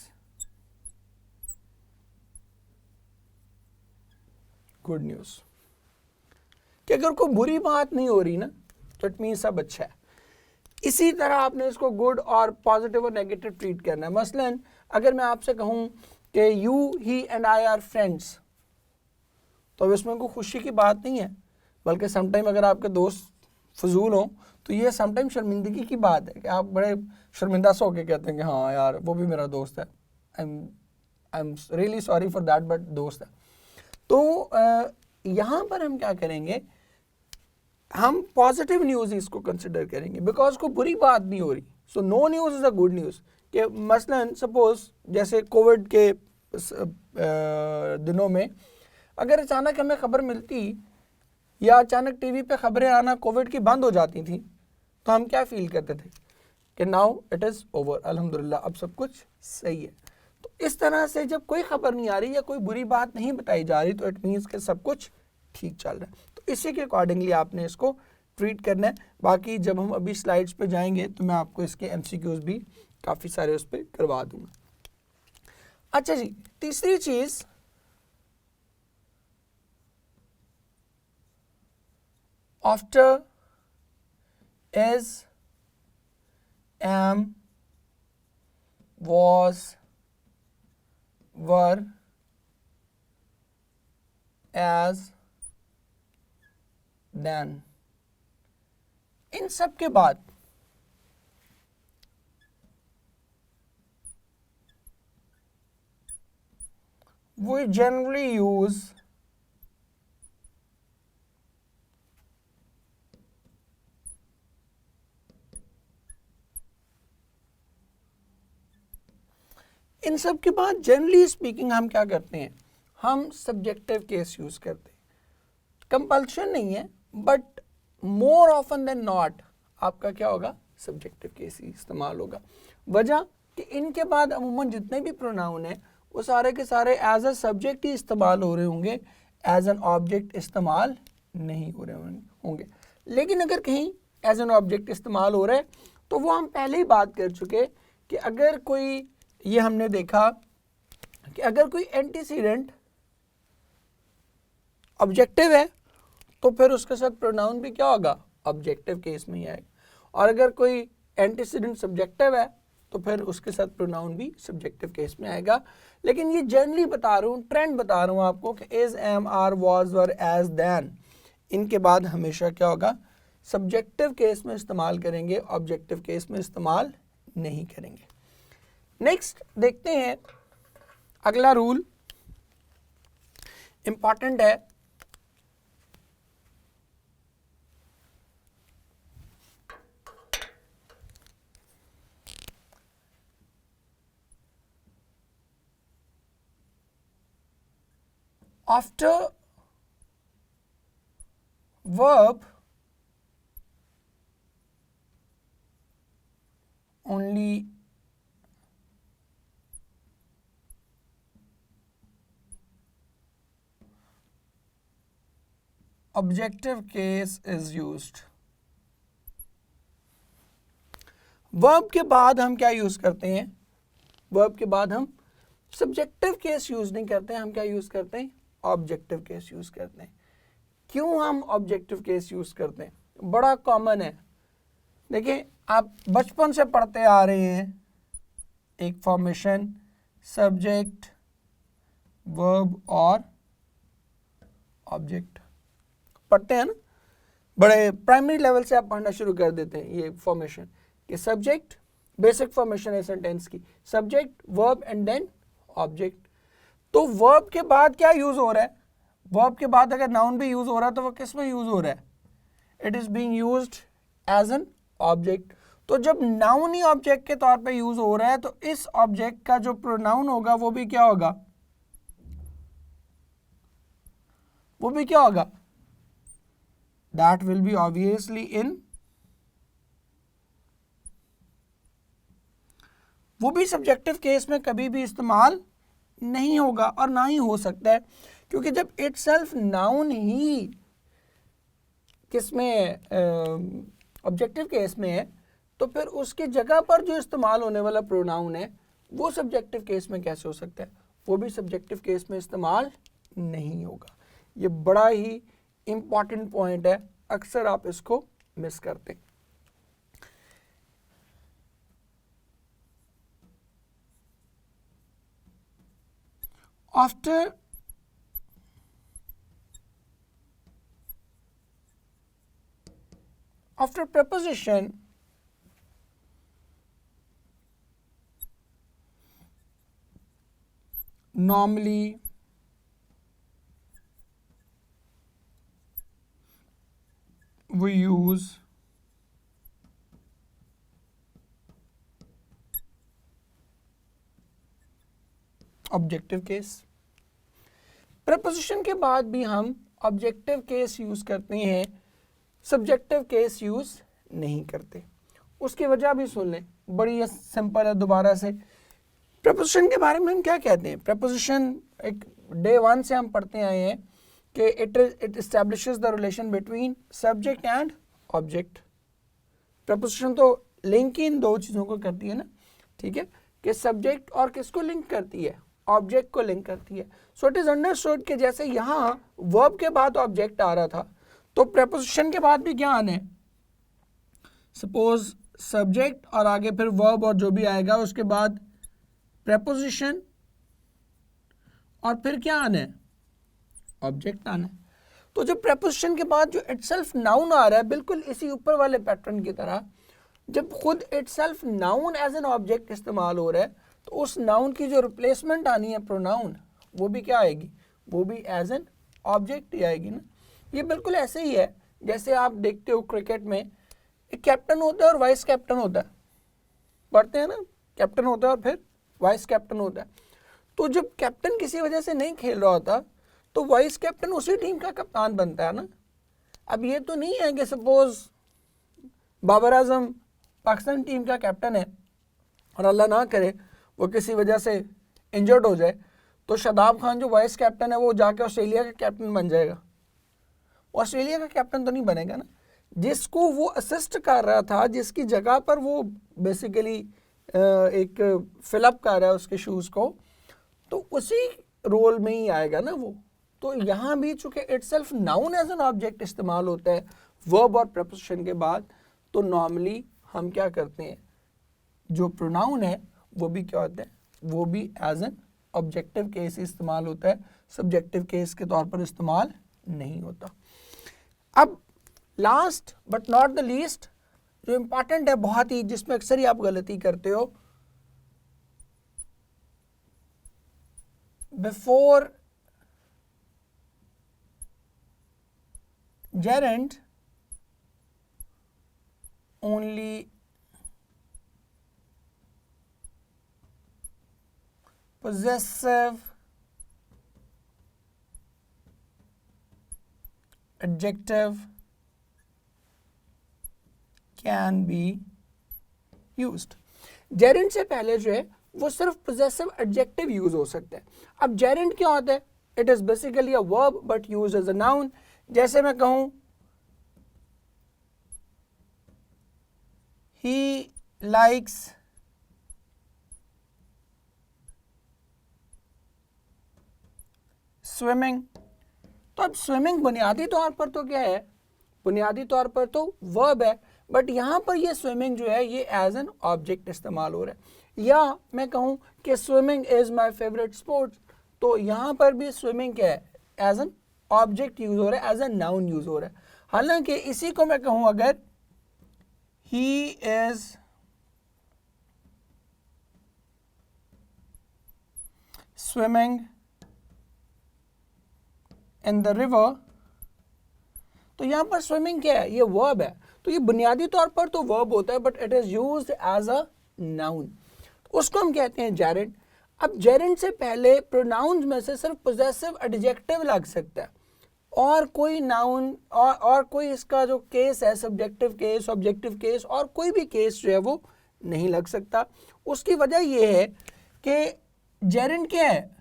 good news. कि अगर कोई बुरी बात नहीं हो रही ना तो इट मीन सब अच्छा है। इसी तरह आपने इसको गुड और पॉजिटिव और नेगेटिव ट्रीट करना है। मसलन अगर मैं आपसे कहूँ कि you he and I R friends, तो अब इसमें कोई खुशी की बात नहीं है, बल्कि समटाइम अगर आपके दोस्त फजूल हों तो ये समटाइम शर्मिंदगी की बात है कि आप बड़े शर्मिंदा से होकर कहते हैं कि हाँ यार वो भी मेरा दोस्त है, I am really sorry for that but दोस्त है। तो यहाँ पर हम क्या करेंगे, हम पॉजिटिव न्यूज़ इसको कंसिडर करेंगे बिकॉज कोई बुरी बात नहीं हो रही। So no news is a good news. कि मसलन सपोज जैसे कोविड के दिनों में अगर अचानक हमें खबर मिलती या अचानक टीवी पे खबरें आना कोविड की बंद हो जाती थी, तो हम क्या फील करते थे कि नाउ इट इज़ ओवर, अल्हम्दुलिल्लाह अब सब कुछ सही है। तो इस तरह से जब कोई खबर नहीं आ रही या कोई बुरी बात नहीं बताई जा रही तो इट मीन्स कि सब कुछ ठीक चल रहा है। तो इसी के अकॉर्डिंगली आपने इसको ट्रीट करना है। बाकी जब हम अभी स्लाइड्स पे जाएंगे तो मैं आपको इसके एमसीक्यूज भी काफ़ी सारे उस पर करवा दूंगा। अच्छा जी, तीसरी चीज़, after, is, am, was, were, as, then, इन सब के बाद we generally use इन सब के बाद जनरली स्पीकिंग हम क्या करते हैं, हम सब्जेक्टिव केस यूज करते हैं। कंपल्शन नहीं है but more often than not आपका क्या होगा, सब्जेक्टिव केस ही इस्तेमाल होगा। वजह कि इनके बाद अमूमन जितने भी प्रोनाउन हैं वो सारे के सारे एज अ सब्जेक्ट ही इस्तेमाल हो रहे होंगे, एज एन ऑब्जेक्ट इस्तेमाल नहीं हो रहे होंगे। लेकिन अगर कहीं एज एन ऑब्जेक्ट इस्तेमाल हो रहा है तो वो हम पहले ही बात कर चुके कि अगर कोई, ये हमने देखा कि अगर कोई एंटीसीडेंट ऑब्जेक्टिव है तो फिर उसके साथ प्रोनाउन भी क्या होगा, ऑब्जेक्टिव केस में ही आएगा। और अगर कोई एंटीसीडेंट सब्जेक्टिव है तो फिर उसके साथ प्रोनाउन भी सब्जेक्टिव केस में आएगा। लेकिन ये जनरली बता रहा हूँ, ट्रेंड बता रहा हूँ आपको कि is, am, are, was, were, as, then, इनके बाद हमेशा क्या होगा, सब्जेक्टिव केस में इस्तेमाल करेंगे, ऑब्जेक्टिव केस में इस्तेमाल नहीं करेंगे। नेक्स्ट देखते हैं, अगला रूल इंपॉर्टेंट है। After verb only objective case is used। verb के बाद हम क्या यूज करते हैं, verb के बाद हम सब्जेक्टिव केस यूज नहीं करते हैं, हम क्या यूज करते हैं, ऑब्जेक्टिव केस यूज करते हैं। क्यों हम ऑब्जेक्टिव केस यूज करते हैं, बड़ा कॉमन है। देखिए आप बचपन से पढ़ते आ रहे हैं, एक फॉर्मेशन सब्जेक्ट, वर्ब और ऑब्जेक्ट पढ़ते हैं ना, बड़े प्राइमरी लेवल से आप पढ़ना शुरू कर देते हैं ये फॉर्मेशन कि सब्जेक्ट, बेसिक फॉर्मेशन है सेंटेंस की, subject, verb and then object. तो वर्ब के बाद क्या यूज हो रहा है, वर्ब के बाद अगर नाउन भी यूज हो रहा है तो वो किस में यूज हो रहा है, it is being used as an object. तो जब नाउन ही ऑब्जेक्ट के तौर पे यूज हो रहा है तो इस ऑब्जेक्ट का जो प्रोनाउन होगा वो भी क्या होगा, वो भी क्या होगा, दैट विल बी ऑब्वियसली इन, वो भी सब्जेक्टिव केस में कभी भी इस्तेमाल नहीं होगा और ना ही हो सकता है, क्योंकि जब इटसेल्फ नाउन ही किसमें, ऑब्जेक्टिव केस में है, तो फिर उसकी जगह पर जो इस्तेमाल होने वाला प्रोनाउन है वो सब्जेक्टिव केस में कैसे हो सकता है, वो भी सब्जेक्टिव केस में इस्तेमाल नहीं होगा। ये बड़ा ही इंपॉर्टेंट पॉइंट है, अक्सर आप इसको मिस करते हैं। after preposition normally we use objective case. Preposition के बाद भी हम ऑब्जेक्टिव केस यूज करते हैं, सब्जेक्टिव केस यूज नहीं करते। उसकी वजह भी सुन लें, बड़ी सिंपल है। दोबारा से प्रपोजिशन के बारे में हम क्या कहते हैं? प्रपोजिशन एक डे 1 से हम पढ़ते आए हैं कि it establishes the relation between subject and object. Preposition तो लिंक इन दो चीज़ों को करती है ना, ठीक है, कि सब्जेक्ट और किसको लिंक करती है? ऑब्जेक्ट को लिंक करती है। सो इट इज अंडरस्टूड कि जैसे यहाँ वर्ब के बाद ऑब्जेक्ट आ रहा था, तो प्रपोजिशन के बाद भी क्या आना है? सपोज सब्जेक्ट और आगे फिर वर्ब और जो भी आएगा उसके बाद प्रपोजिशन और फिर क्या आना है? ऑब्जेक्ट आना है। तो जब प्रपोजिशन के बाद जो इटसेल्फ नाउन आ रहा है, बिल्कुल इसी ऊपर वाले पैटर्न की तरह, जब खुद itself noun as an object इस्तेमाल हो रहा है, तो उस नाउन की जो रिप्लेसमेंट आनी है प्रोनाउन, वो भी क्या आएगी? वो भी एज एन ऑब्जेक्ट ही आएगी ना। ये बिल्कुल ऐसे ही है जैसे आप देखते हो क्रिकेट में एक कैप्टन होता है और वाइस कैप्टन होता है, पढ़ते हैं ना, कैप्टन होता है और फिर वाइस कैप्टन होता है। तो जब कैप्टन किसी वजह से नहीं खेल रहा होता, तो वाइस कैप्टन उसी टीम का कप्तान बनता है ना। अब ये तो नहीं है कि सपोज बाबर आजम पाकिस्तान टीम का कैप्टन है और अल्लाह ना करे वो किसी वजह से इंजर्ड हो जाए, तो शादाब खान जो वाइस कैप्टन है वो जाके ऑस्ट्रेलिया का कैप्टन बन जाएगा। ऑस्ट्रेलिया का कैप्टन तो नहीं बनेगा ना। जिसको वो असिस्ट कर रहा था, जिसकी जगह पर वो बेसिकली एक फिलअप कर रहा है उसके शूज़ को, तो उसी रोल में ही आएगा ना वो। तो यहाँ भी चूंकि itself noun as an object इस्तेमाल होता है वर्ब और प्रपोजिशन के बाद, तो नॉर्मली हम क्या करते हैं, जो प्रोनाउन है वो भी क्या होता है? वो भी एज एन ऑब्जेक्टिव केस इस्तेमाल होता है, सब्जेक्टिव केस के तौर पर इस्तेमाल नहीं होता। अब last but not the least जो इंपॉर्टेंट है बहुत ही, जिसमें अक्सर ही आप गलती करते हो, before gerund only possessive adjective can be used। gerund से पहले जो है वो सिर्फ possessive adjective यूज हो सकता है। अब gerund क्या होता है? It is basically a verb but used as a noun। जैसे मैं कहूं he likes swimming, तो अब स्विमिंग बुनियादी तौर पर तो क्या है? बुनियादी तौर पर तो वर्ब है, बट यहाँ पर ये स्विमिंग जो है ये एज एन ऑब्जेक्ट इस्तेमाल हो रहा है। या मैं कहूँ कि swimming is my favourite sport, तो यहाँ पर भी स्विमिंग क्या है? एज एन ऑब्जेक्ट यूज हो रहा है, एज ए नाउन यूज हो रहा है। हालांकि इसी को मैं कहूं अगर he is swimming in the river, तो यहां पर स्विमिंग क्या है? ये वर्ब है। तो ये बुनियादी तौर पर तो वर्ब होता है, but it is used as a noun, उसको हम कहते हैं जेरेंट। अब जेरेंट से पहले प्रोनाउंस में से सिर्फ पोजेसिव एडजेक्टिव लग सकता है, और कोई नाउन और कोई इसका जो केस है, सब्जेक्टिव केस, ऑब्जेक्टिव केस, और कोई भी केस जो है वो नहीं लग सकता। उसकी वजह ये है कि जेरेंट क्या है?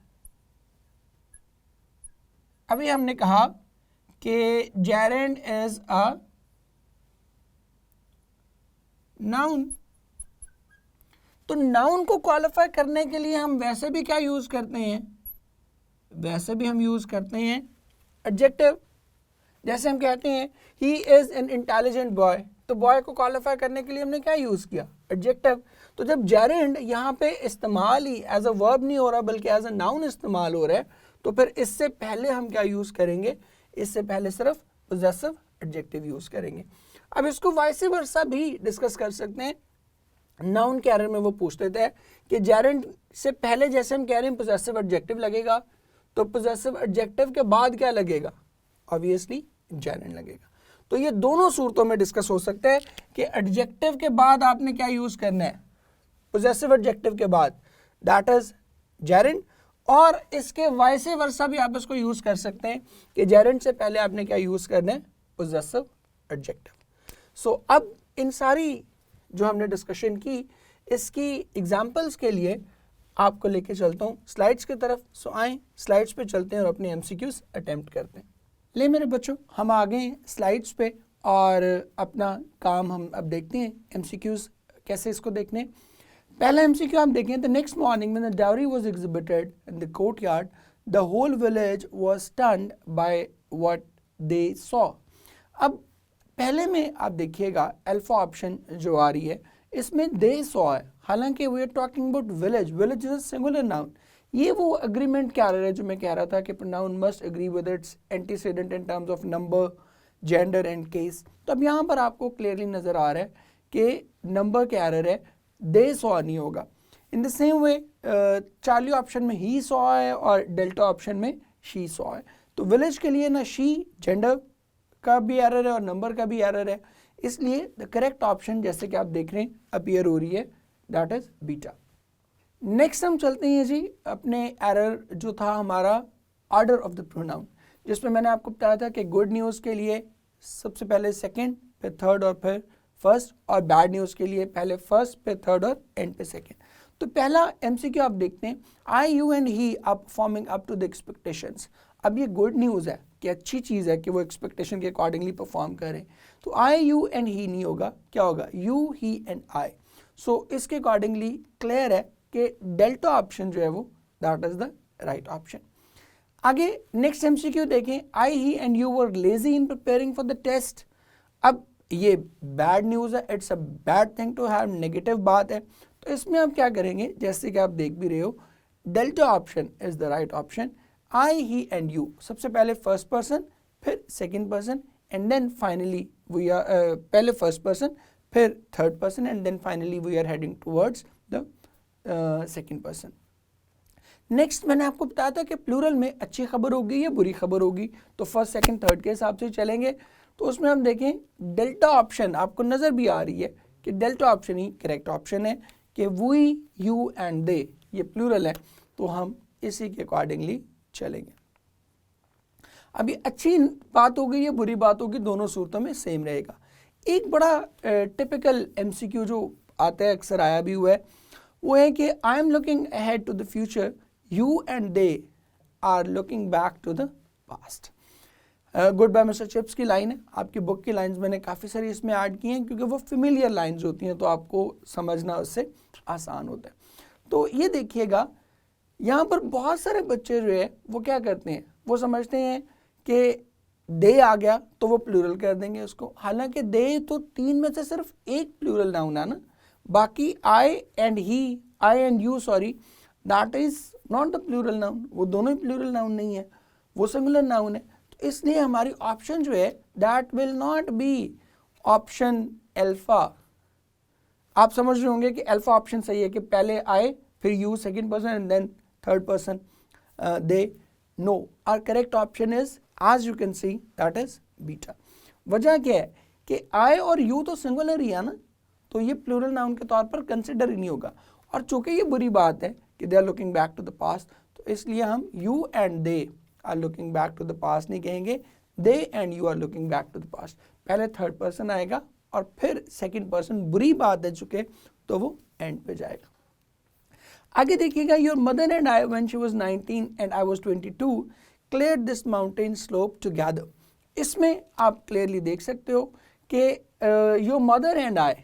अभी हमने कहा कि जेरेंट इज अ नाउन। तो नाउन को क्वालिफाई करने के लिए हम वैसे भी क्या यूज करते हैं? वैसे भी हम यूज करते हैं एडजेक्टिव। जैसे हम कहते हैं he is an intelligent boy, तो बॉय को क्वालिफाई करने के लिए हमने क्या यूज किया? एडजेक्टिव। तो जब जेरेंड यहाँ पे इस्तेमाल ही एज अ वर्ब नहीं हो रहा बल्कि एज अ नाउन इस्तेमाल हो रहा है, तो फिर इससे पहले हम क्या यूज़ करेंगे, इससे पहले सिर्फ पोजेसिव एडजेक्टिव यूज़ करेंगे। अब इसको वाइस वर्सा भी डिस्कस कर सकते हैं। नाउन कैरियर में वो पूछ लेते हैं कि जेरेंड से पहले जैसे हम कह रहे हैं पोजेसिव एडजेक्टिव लगेगा, तो पोजेसिव एडजेक्टिव के बाद क्या लगेगा, ऑब्वियसली जेरेंड लगेगा। तो ये दोनों सूरतों में डिस्कस हो सकता है कि एडजेक्टिव के बाद आपने क्या यूज़ करना है, पोजेसिव एडजेक्टिव के बाद, दैट इज जेरेंड, और इसके वाइस वर्सा भी आप इसको यूज़ कर सकते हैं कि जेरेंड से पहले आपने क्या यूज़ करना है, पोजेसिव एडजेक्टिव। सो अब इन सारी जो हमने डिस्कशन की, इसकी एग्जाम्पल्स के लिए आपको लेके चलता हूँ स्लाइड्स की तरफ। सो आए स्लाइड्स पे चलते हैं और अपने एमसीक्यूज अटेम्प्ट करते हैं। ले मेरे बच्चों, हम आ गए स्लाइड्स पे और अपना काम हम अब देखते हैं एमसीक्यूज कैसे इसको देखने। पहला एमसीक्यू आप देखें, the next morning when the diary was exhibited in the courtyard the whole village was stunned by what they saw. अब पहले में आप देखिएगा अल्फा ऑप्शन जो आ रही है इसमें दे सॉ है, हालांकि we are talking about village, village is a singular noun. ये वो अग्रीमेंट क्या रहा है जो मैं कह रहा था कि pronoun must agree with its antecedent in terms of number, gender and case. तो अब यहाँ पर आपको क्लियरली नजर आ रहा है कि नंबर क्या एरर है, दे सॉ नहीं होगा। In the same way Charlie option में ही सॉ है और डेल्टा ऑप्शन में शी सॉ है। तो विलेज के लिए ना शी जेंडर का भी एरर है और नंबर का भी एरर है, इसलिए द करेक्ट ऑप्शन जैसे कि आप देख रहे हैं अपीयर हो रही है, दैट इज बीटा। नेक्स्ट हम चलते हैं जी अपने एरर जो था हमारा ऑर्डर ऑफ द प्रोनाउन, जिसमें मैंने आपको बताया था कि गुड न्यूज़ के लिए सबसे पहले सेकंड, फिर थर्ड और फिर फर्स्ट, और बैड न्यूज़ के लिए पहले फर्स्ट, फिर थर्ड और एंड पे सेकंड। तो पहला एमसीक्यू आप देखते हैं, I you and he are performing up to the expectations. अब ये गुड न्यूज़ है कि अच्छी चीज़ है कि वो एक्सपेक्टेशन के अकॉर्डिंगली परफॉर्म करें, तो आई यू एंड ही नहीं होगा, क्या होगा, यू ही एंड आई। सो इसके अकॉर्डिंगली क्लियर है कि डेल्टा ऑप्शन जो है वो that is the right option. आगे नेक्स्ट एमसीक्यू देखें, I he and you were lazy in preparing for the test. अब ये बैड न्यूज़ है, it's a bad thing to have, negative बात है। तो इसमें आप क्या करेंगे, जैसे कि आप देख भी रहे हो, delta option is the right option. I he and you, सबसे पहले फर्स्ट पर्सन, फिर second person, and then finally we are पहले फर्स्ट पर्सन, फिर third person, and then finally we are heading towards the second person. Next मैंने आपको बताया था कि प्लूरल में अच्छी खबर होगी या बुरी खबर होगी, तो फर्स्ट सेकंड थर्ड के हिसाब से चलेंगे। तो उसमें हम देखें डेल्टा ऑप्शन आपको नज़र भी आ रही है कि डेल्टा ऑप्शन ही करेक्ट ऑप्शन है कि वी, यू एंड दे, ये प्लूरल है, तो हम इसी के अकॉर्डिंगली चलेंगे। अभी अच्छी बात होगी या बुरी बात होगी, दोनों सूरतों में सेम रहेगा। एक बड़ा टिपिकल एमसीक्यू जो आता है, अक्सर आया भी हुआ है, वो है कि I am looking ahead to the future, you and they are looking back to the past. Goodbye Mister Chips की लाइन है, आपकी बुक की लाइंस मैंने काफ़ी सारी इसमें ऐड की हैं क्योंकि वो फेमिलियर लाइंस होती हैं, तो आपको समझना उससे आसान होता है। तो ये देखिएगा, यहाँ पर बहुत सारे बच्चे जो है वो क्या करते हैं, वो समझते हैं कि दे आ गया तो वो प्लूरल कर देंगे उसको, हालांकि दे तो तीन में से सिर्फ एक प्लूरल नाउन है ना, बाकी I and he, I and you sorry, that is not the plural noun, वो दोनों ही प्लूरल नाउन नहीं है, वो सिंगुलर नाउन है। तो इसलिए हमारी ऑप्शन जो है that will not be option alpha. आप समझ रहे होंगे कि अल्फा ऑप्शन सही है कि पहले आई, फिर you second person, and then third person, they. No, our correct option is, as you can see, that is beta. वजह क्या है कि I और you तो सिंगुलर ही है ना, तो ये प्लूरल नाउन के तौर पर कंसिडर ही नहीं होगा। और चूंकि ये बुरी बात है कि they are looking back to the past, तो इसलिए हम you and they are looking back to the past नहीं कहेंगे, they and you are looking back to the past। पहले थर्ड पर्सन आएगा और फिर सेकेंड पर्सन, बुरी बात है चूंकि, तो वो एंड पे जाएगा। आगे देखिएगा, your mother and I when she was 19 and I was 22 cleared this mountain slope together. इसमें आप क्लियरली देख सकते हो कि योर मदर एंड आई,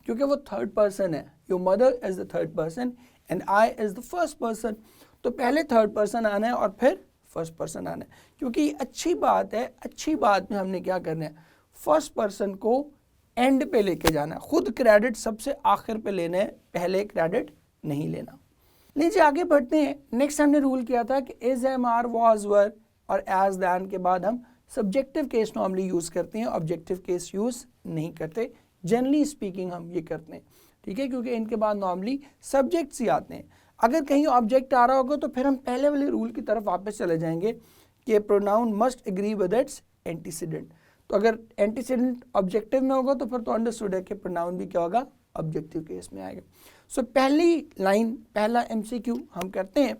क्योंकि वो थर्ड पर्सन है, your mother is the third person and I is the first person, तो पहले थर्ड पर्सन आना है और फिर फर्स्ट पर्सन आना है, क्योंकि अच्छी बात है, अच्छी बात में हमने क्या करना है, फर्स्ट पर्सन को एंड पे लेके जाना है, खुद क्रेडिट सबसे आखिर पे लेना है, पहले क्रेडिट नहीं लेना। लीजिए आगे बढ़ते हैं। नेक्स्ट हमने रूल किया था कि इज, एम, आर, वाज, वर और एज, दैन के बाद हम सब्जेक्टिव केस नॉर्मली यूज करते हैं, ऑब्जेक्टिव केस यूज नहीं करते। जनरली स्पीकिंग हम ये करते हैं, ठीक है, क्योंकि इनके बाद नॉर्मली सब्जेक्ट्स ही आते हैं। अगर कहीं ऑब्जेक्ट आ रहा होगा तो फिर हम पहले वाले रूल की तरफ वापस चले जाएंगे कि pronoun must agree with its antecedent. तो अगर एंटीसीडेंट ऑब्जेक्टिव में होगा तो फिर तो अंडरस्टूड है कि प्रोनाउन भी क्या होगा, ऑब्जेक्टिव केस में आएगा। सो पहली लाइन, पहला एमसीक्यू हम करते हैं,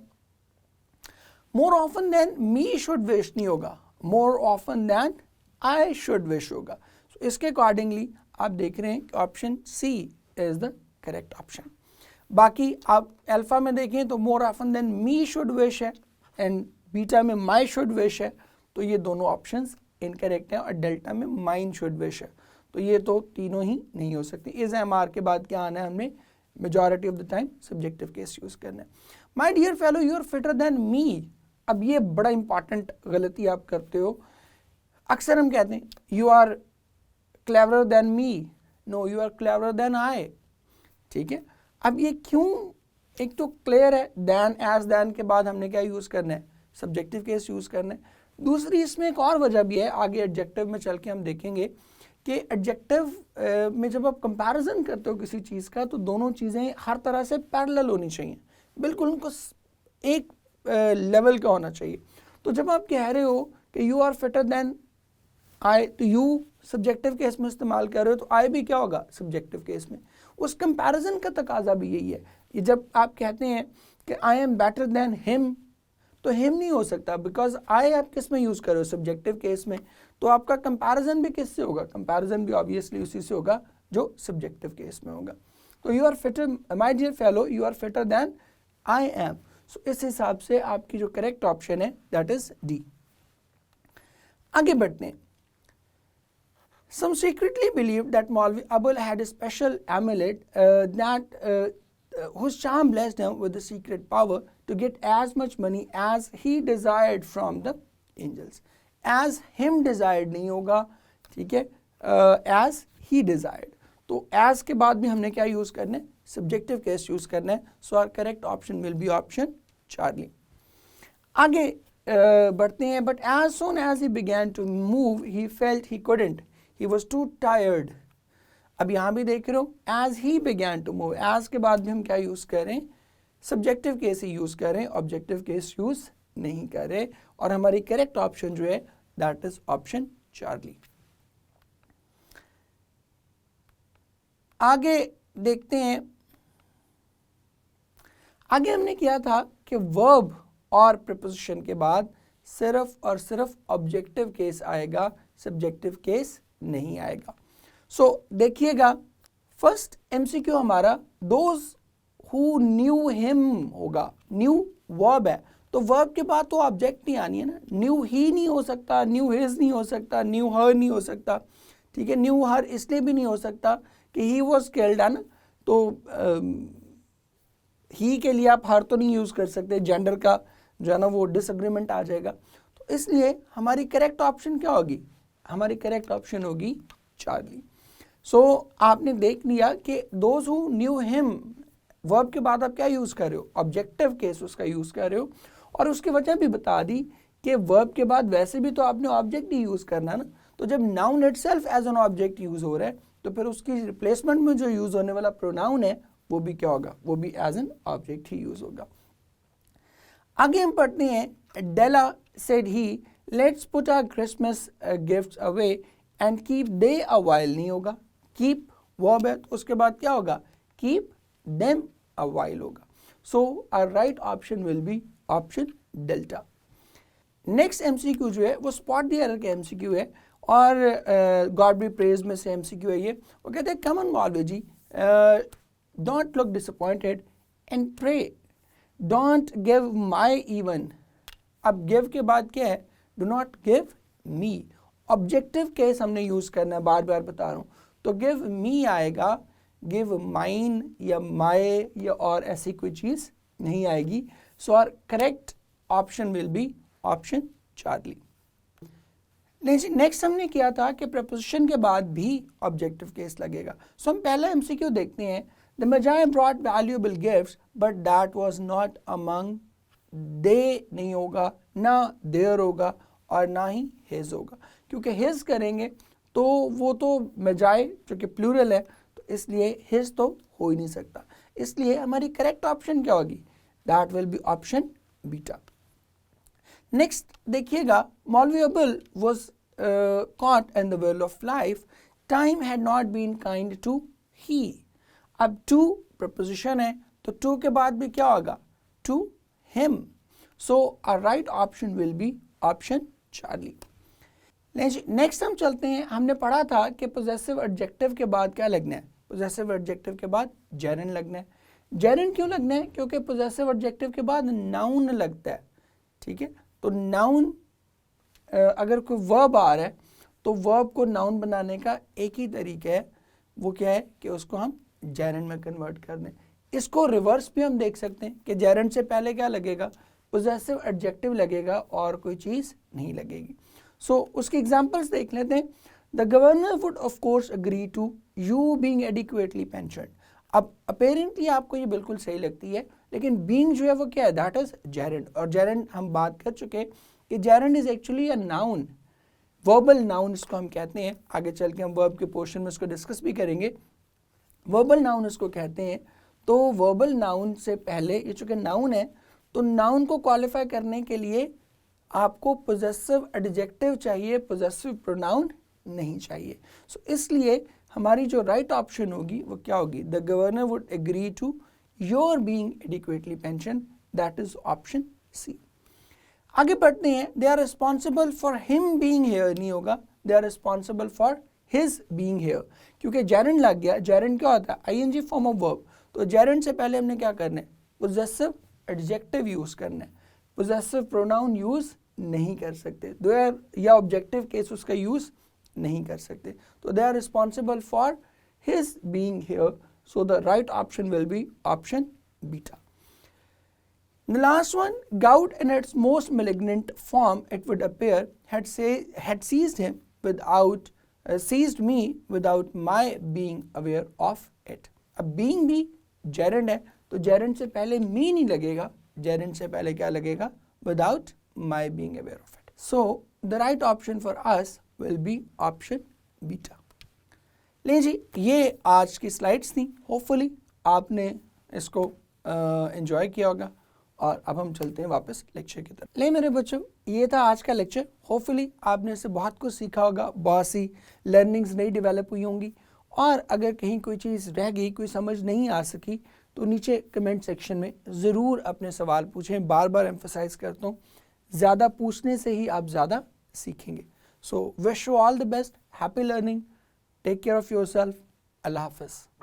more often than me should wish नहीं होगा, more often than I should wish होगा। सो इसके अकॉर्डिंगली आप देख रहे हैं कि option C is the correct option. बाकी आप अल्फा में देखें तो more often than me should wish है एंड बीटा में माई शुड विश है, तो ये दोनों ऑप्शंस इनकरेक्ट हैं, और डेल्टा में माइन शुड विश है, तो ये तो तीनों ही नहीं हो सकती। इज, एम, आर के बाद क्या आना है, हमने majority of the time subjective case use करना है। My dear fellow you are fitter than me, अब ये बड़ा इंपॉर्टेंट गलती आप करते हो। अक्सर हम कहते हैं you are cleverer than me, no you are cleverer than I, ठीक है। अब ये क्यों, एक तो क्लियर है देन, एज, देन के बाद हमने क्या यूज करना है, सब्जेक्टिव केस यूज करना है। दूसरी इसमें एक और वजह भी है, आगे एडजेक्टिव में चल के हम देखेंगे कि एडजेक्टिव में जब आप कंपैरिजन करते हो किसी चीज़ का तो दोनों चीज़ें हर तरह से पैरेलल होनी चाहिए, बिल्कुल उनको एक लेवल का होना चाहिए। तो जब आप कह रहे हो कि you are fitter than I, तो यू सब्जेक्टिव केस में इस्तेमाल कर रहे हो, तो आई भी क्या होगा, सब्जेक्टिव केस में। उस कंपैरिजन का तकाजा भी यही है। ये जब आप कहते हैं कि I am better than him, तो हिम नहीं हो सकता, बिकॉज आई आप किस में यूज कर रहे हो, सब्जेक्टिव केस में, तो आपका कंपैरिजन भी किससे होगा, कंपैरिजन भी ऑब्वियसली उसी से होगा जो सब्जेक्टिव केस में होगा। तो you are fitter, my dear fellow you are fitter than I am. So इस हिसाब से आपकी जो करेक्ट ऑप्शन है दैट इज डी। आगे बढ़ते हैं। Some secretly believed that Maulvi Abul had a special amulet whose charm blessed him with the secret power to get as much money as he desired from the angels. As him desired नहीं होगा, ठीक है, as he desired। तो as के बाद भी हमने क्या यूज करना है, subjective case यूज करना है। So our correct option will be option Charlie। आगे बढ़ते हैं। But as soon as he began to move, he felt he couldn't. He was too tired। अब यहाँ भी देख रहे हो as he began to move, as के बाद भी हम क्या यूज करें, सब्जेक्टिव केस ही यूज करें, ऑब्जेक्टिव केस यूज नहीं करें, और हमारी करेक्ट ऑप्शन जो है दैट इज ऑप्शन चार्ली। आगे देखते हैं। आगे हमने किया था कि वर्ब और प्रीपोजिशन के बाद सिर्फ और सिर्फ ऑब्जेक्टिव केस आएगा, सब्जेक्टिव केस नहीं आएगा। सो देखिएगा, फर्स्ट एमसीक्यू हमारा दोज हु न्यू हिम होगा, न्यू वर्ब है, तो वर्ब के बाद तो ऑब्जेक्ट नहीं आनी है ना, न्यू ही नहीं हो सकता, न्यू हिज नहीं हो सकता, न्यू हर नहीं हो सकता, ठीक है। न्यू हर इसलिए भी नहीं हो सकता कि ही वॉज किल्ड है ना, तो ही के लिए आप हर तो नहीं यूज कर सकते, जेंडर का जो है ना वो डिसएग्रीमेंट आ जाएगा। तो इसलिए हमारी करेक्ट ऑप्शन क्या होगी, हमारी करेक्ट ऑप्शन होगी चार्ली। सो आपने देख लिया कि those who knew him, verb के बाद आप क्या यूज कर रहे हो, ऑब्जेक्टिव केस उसका यूज कर रहे हो, और उसकी वजह भी बता दी कि वर्ब के बाद वैसे भी तो आपने ऑब्जेक्ट ही यूज करना है ना, तो जब noun itself as an object use हो रहा है तो फिर उसकी रिप्लेसमेंट में जो यूज होने वाला प्रोनाउन है वो भी क्या होगा, वो भी एज एन ऑब्जेक्ट ही यूज होगा। आगे हम पढ़ते हैं। Della said he let's put our Christmas gifts away and keep they a while नहीं होगा, कीप वर्ब है तो उसके बाद क्या होगा, कीप देम अ व्हाइल होगा। So our right option will be option delta. Next MCQ जो है वो स्पॉट द एरर का एमसीक्यू है, और गॉड बी प्रेज में से एमसीक्यू है ये। वो कहते हैं come on Maulvi ji, don't look disappointed and pray, don't give my even. अब गिव के बाद क्या है, do not give me. Objective case हमने यूज करना है, बार बार बता रहा हूं, तो गिव मी आएगा, गिव माइन या माए या और ऐसी कोई चीज नहीं आएगी। So our correct option will be option Charlie. Next हमने किया था कि प्रपोजिशन के बाद भी ऑब्जेक्टिव केस लगेगा। सो हम पहला एमसीक्यू देखते हैं। The Magi brought valuable gifts but that was not among, they नहीं होगा, ना देयर होगा और ना ही हिज होगा, क्योंकि हिज करेंगे तो वो तो मजाए जो कि प्लूरल है, तो इसलिए हिज तो हो ही नहीं सकता। इसलिए हमारी करेक्ट ऑप्शन क्या होगी? That will be option beta. Next देखिएगा, मौलवी Abul was caught in the well of life, time had not been kind to he। अब to प्रपोजिशन है तो to के बाद भी क्या होगा? to him। so our right option will be option Charlie. Next हम चलते हैं। हमने पढ़ा था कि पोजेसिव एडजेक्टिव के बाद क्या लगना है? पोजेसिव एडजेक्टिव के बाद जेरन लगना है। जेरन क्यों लगना है? क्योंकि पोजेसिव एडजेक्टिव के बाद नाउन लगता है, ठीक है। तो नाउन अगर कोई वर्ब आ रहा है तो वर्ब को नाउन बनाने का एक ही तरीका है, वो क्या है कि उसको हम जेरन में कन्वर्ट कर दें। इसको रिवर्स भी हम देख सकते हैं कि जेरन से पहले क्या लगेगा? पोजेसिव एडजेक्टिव लगेगा और कोई चीज़ नहीं लगेगी। सो उसके एग्जांपल्स देख लेते हैं। The governor would of course agree to you being adequately pensioned. अब अपेरेंटली आपको ये बिल्कुल सही लगती है, लेकिन बीइंग जो है वो क्या है? That is gerund. और जेरेंड हम बात कर चुके हैं कि gerund is actually a noun, verbal noun इसको हम कहते हैं। आगे चल के हम वर्ब के पोर्शन में इसको डिस्कस भी करेंगे। वर्बल नाउन इसको कहते हैं। तो वर्बल नाउन से पहले ये चूंकि नाउन है, तो नाउन को क्वालिफाई करने के लिए आपको पोजेसिव एडजेक्टिव चाहिए, पोजेसिव प्रोनाउन नहीं चाहिए। सो इसलिए हमारी जो राइट ऑप्शन होगी वो क्या होगी? The governor would agree to your being adequately pension, that is option C. आगे बढ़ते हैं। They are responsible for him being here नहीं होगा, they are responsible for his being here, क्योंकि जेरेंड लग गया। जेरेंड क्या होता है? ING form of verb. तो जेरेंड से पहले हमने क्या करना है? पोजेसिव एडजेक्टिव यूज करना है, पोजेसिव प्रोनाउन यूज नहीं कर सकते, देयर या ऑब्जेक्टिव केस उसका यूज नहीं कर सकते। तो they are responsible for his being here, so the right option will be option beta. The last one, gout in its most malignant form, it would appear, had seized him without seized me without my being aware of it। अब being भी gerund है, तो gerund से पहले me नहीं लगेगा, gerund से पहले क्या लगेगा? without my being aware of it। So the right option for us will be option beta। लें जी, ये आज की स्लाइड्स थी। होपफुली आपने इसको एंजॉय किया होगा। और अब हम चलते हैं वापस लेक्चर की तरफ। ले मेरे बच्चों, ये था आज का लेक्चर। होपफुली आपने इससे बहुत कुछ सीखा होगा, बहुत सी लर्निंग्स नई डेवलप हुई होंगी। और अगर कहीं कोई चीज़ रह गई, कोई समझ नहीं आ सकी, तो नीचे कमेंट सेक्शन में ज़रूर अपने सवाल पूछें। बार बार एम्फसाइज करता हूँ, ज़्यादा पूछने से ही आप ज़्यादा सीखेंगे। So wish you all the best, happy learning, take care of yourself. अल्लाह हाफ़िज़।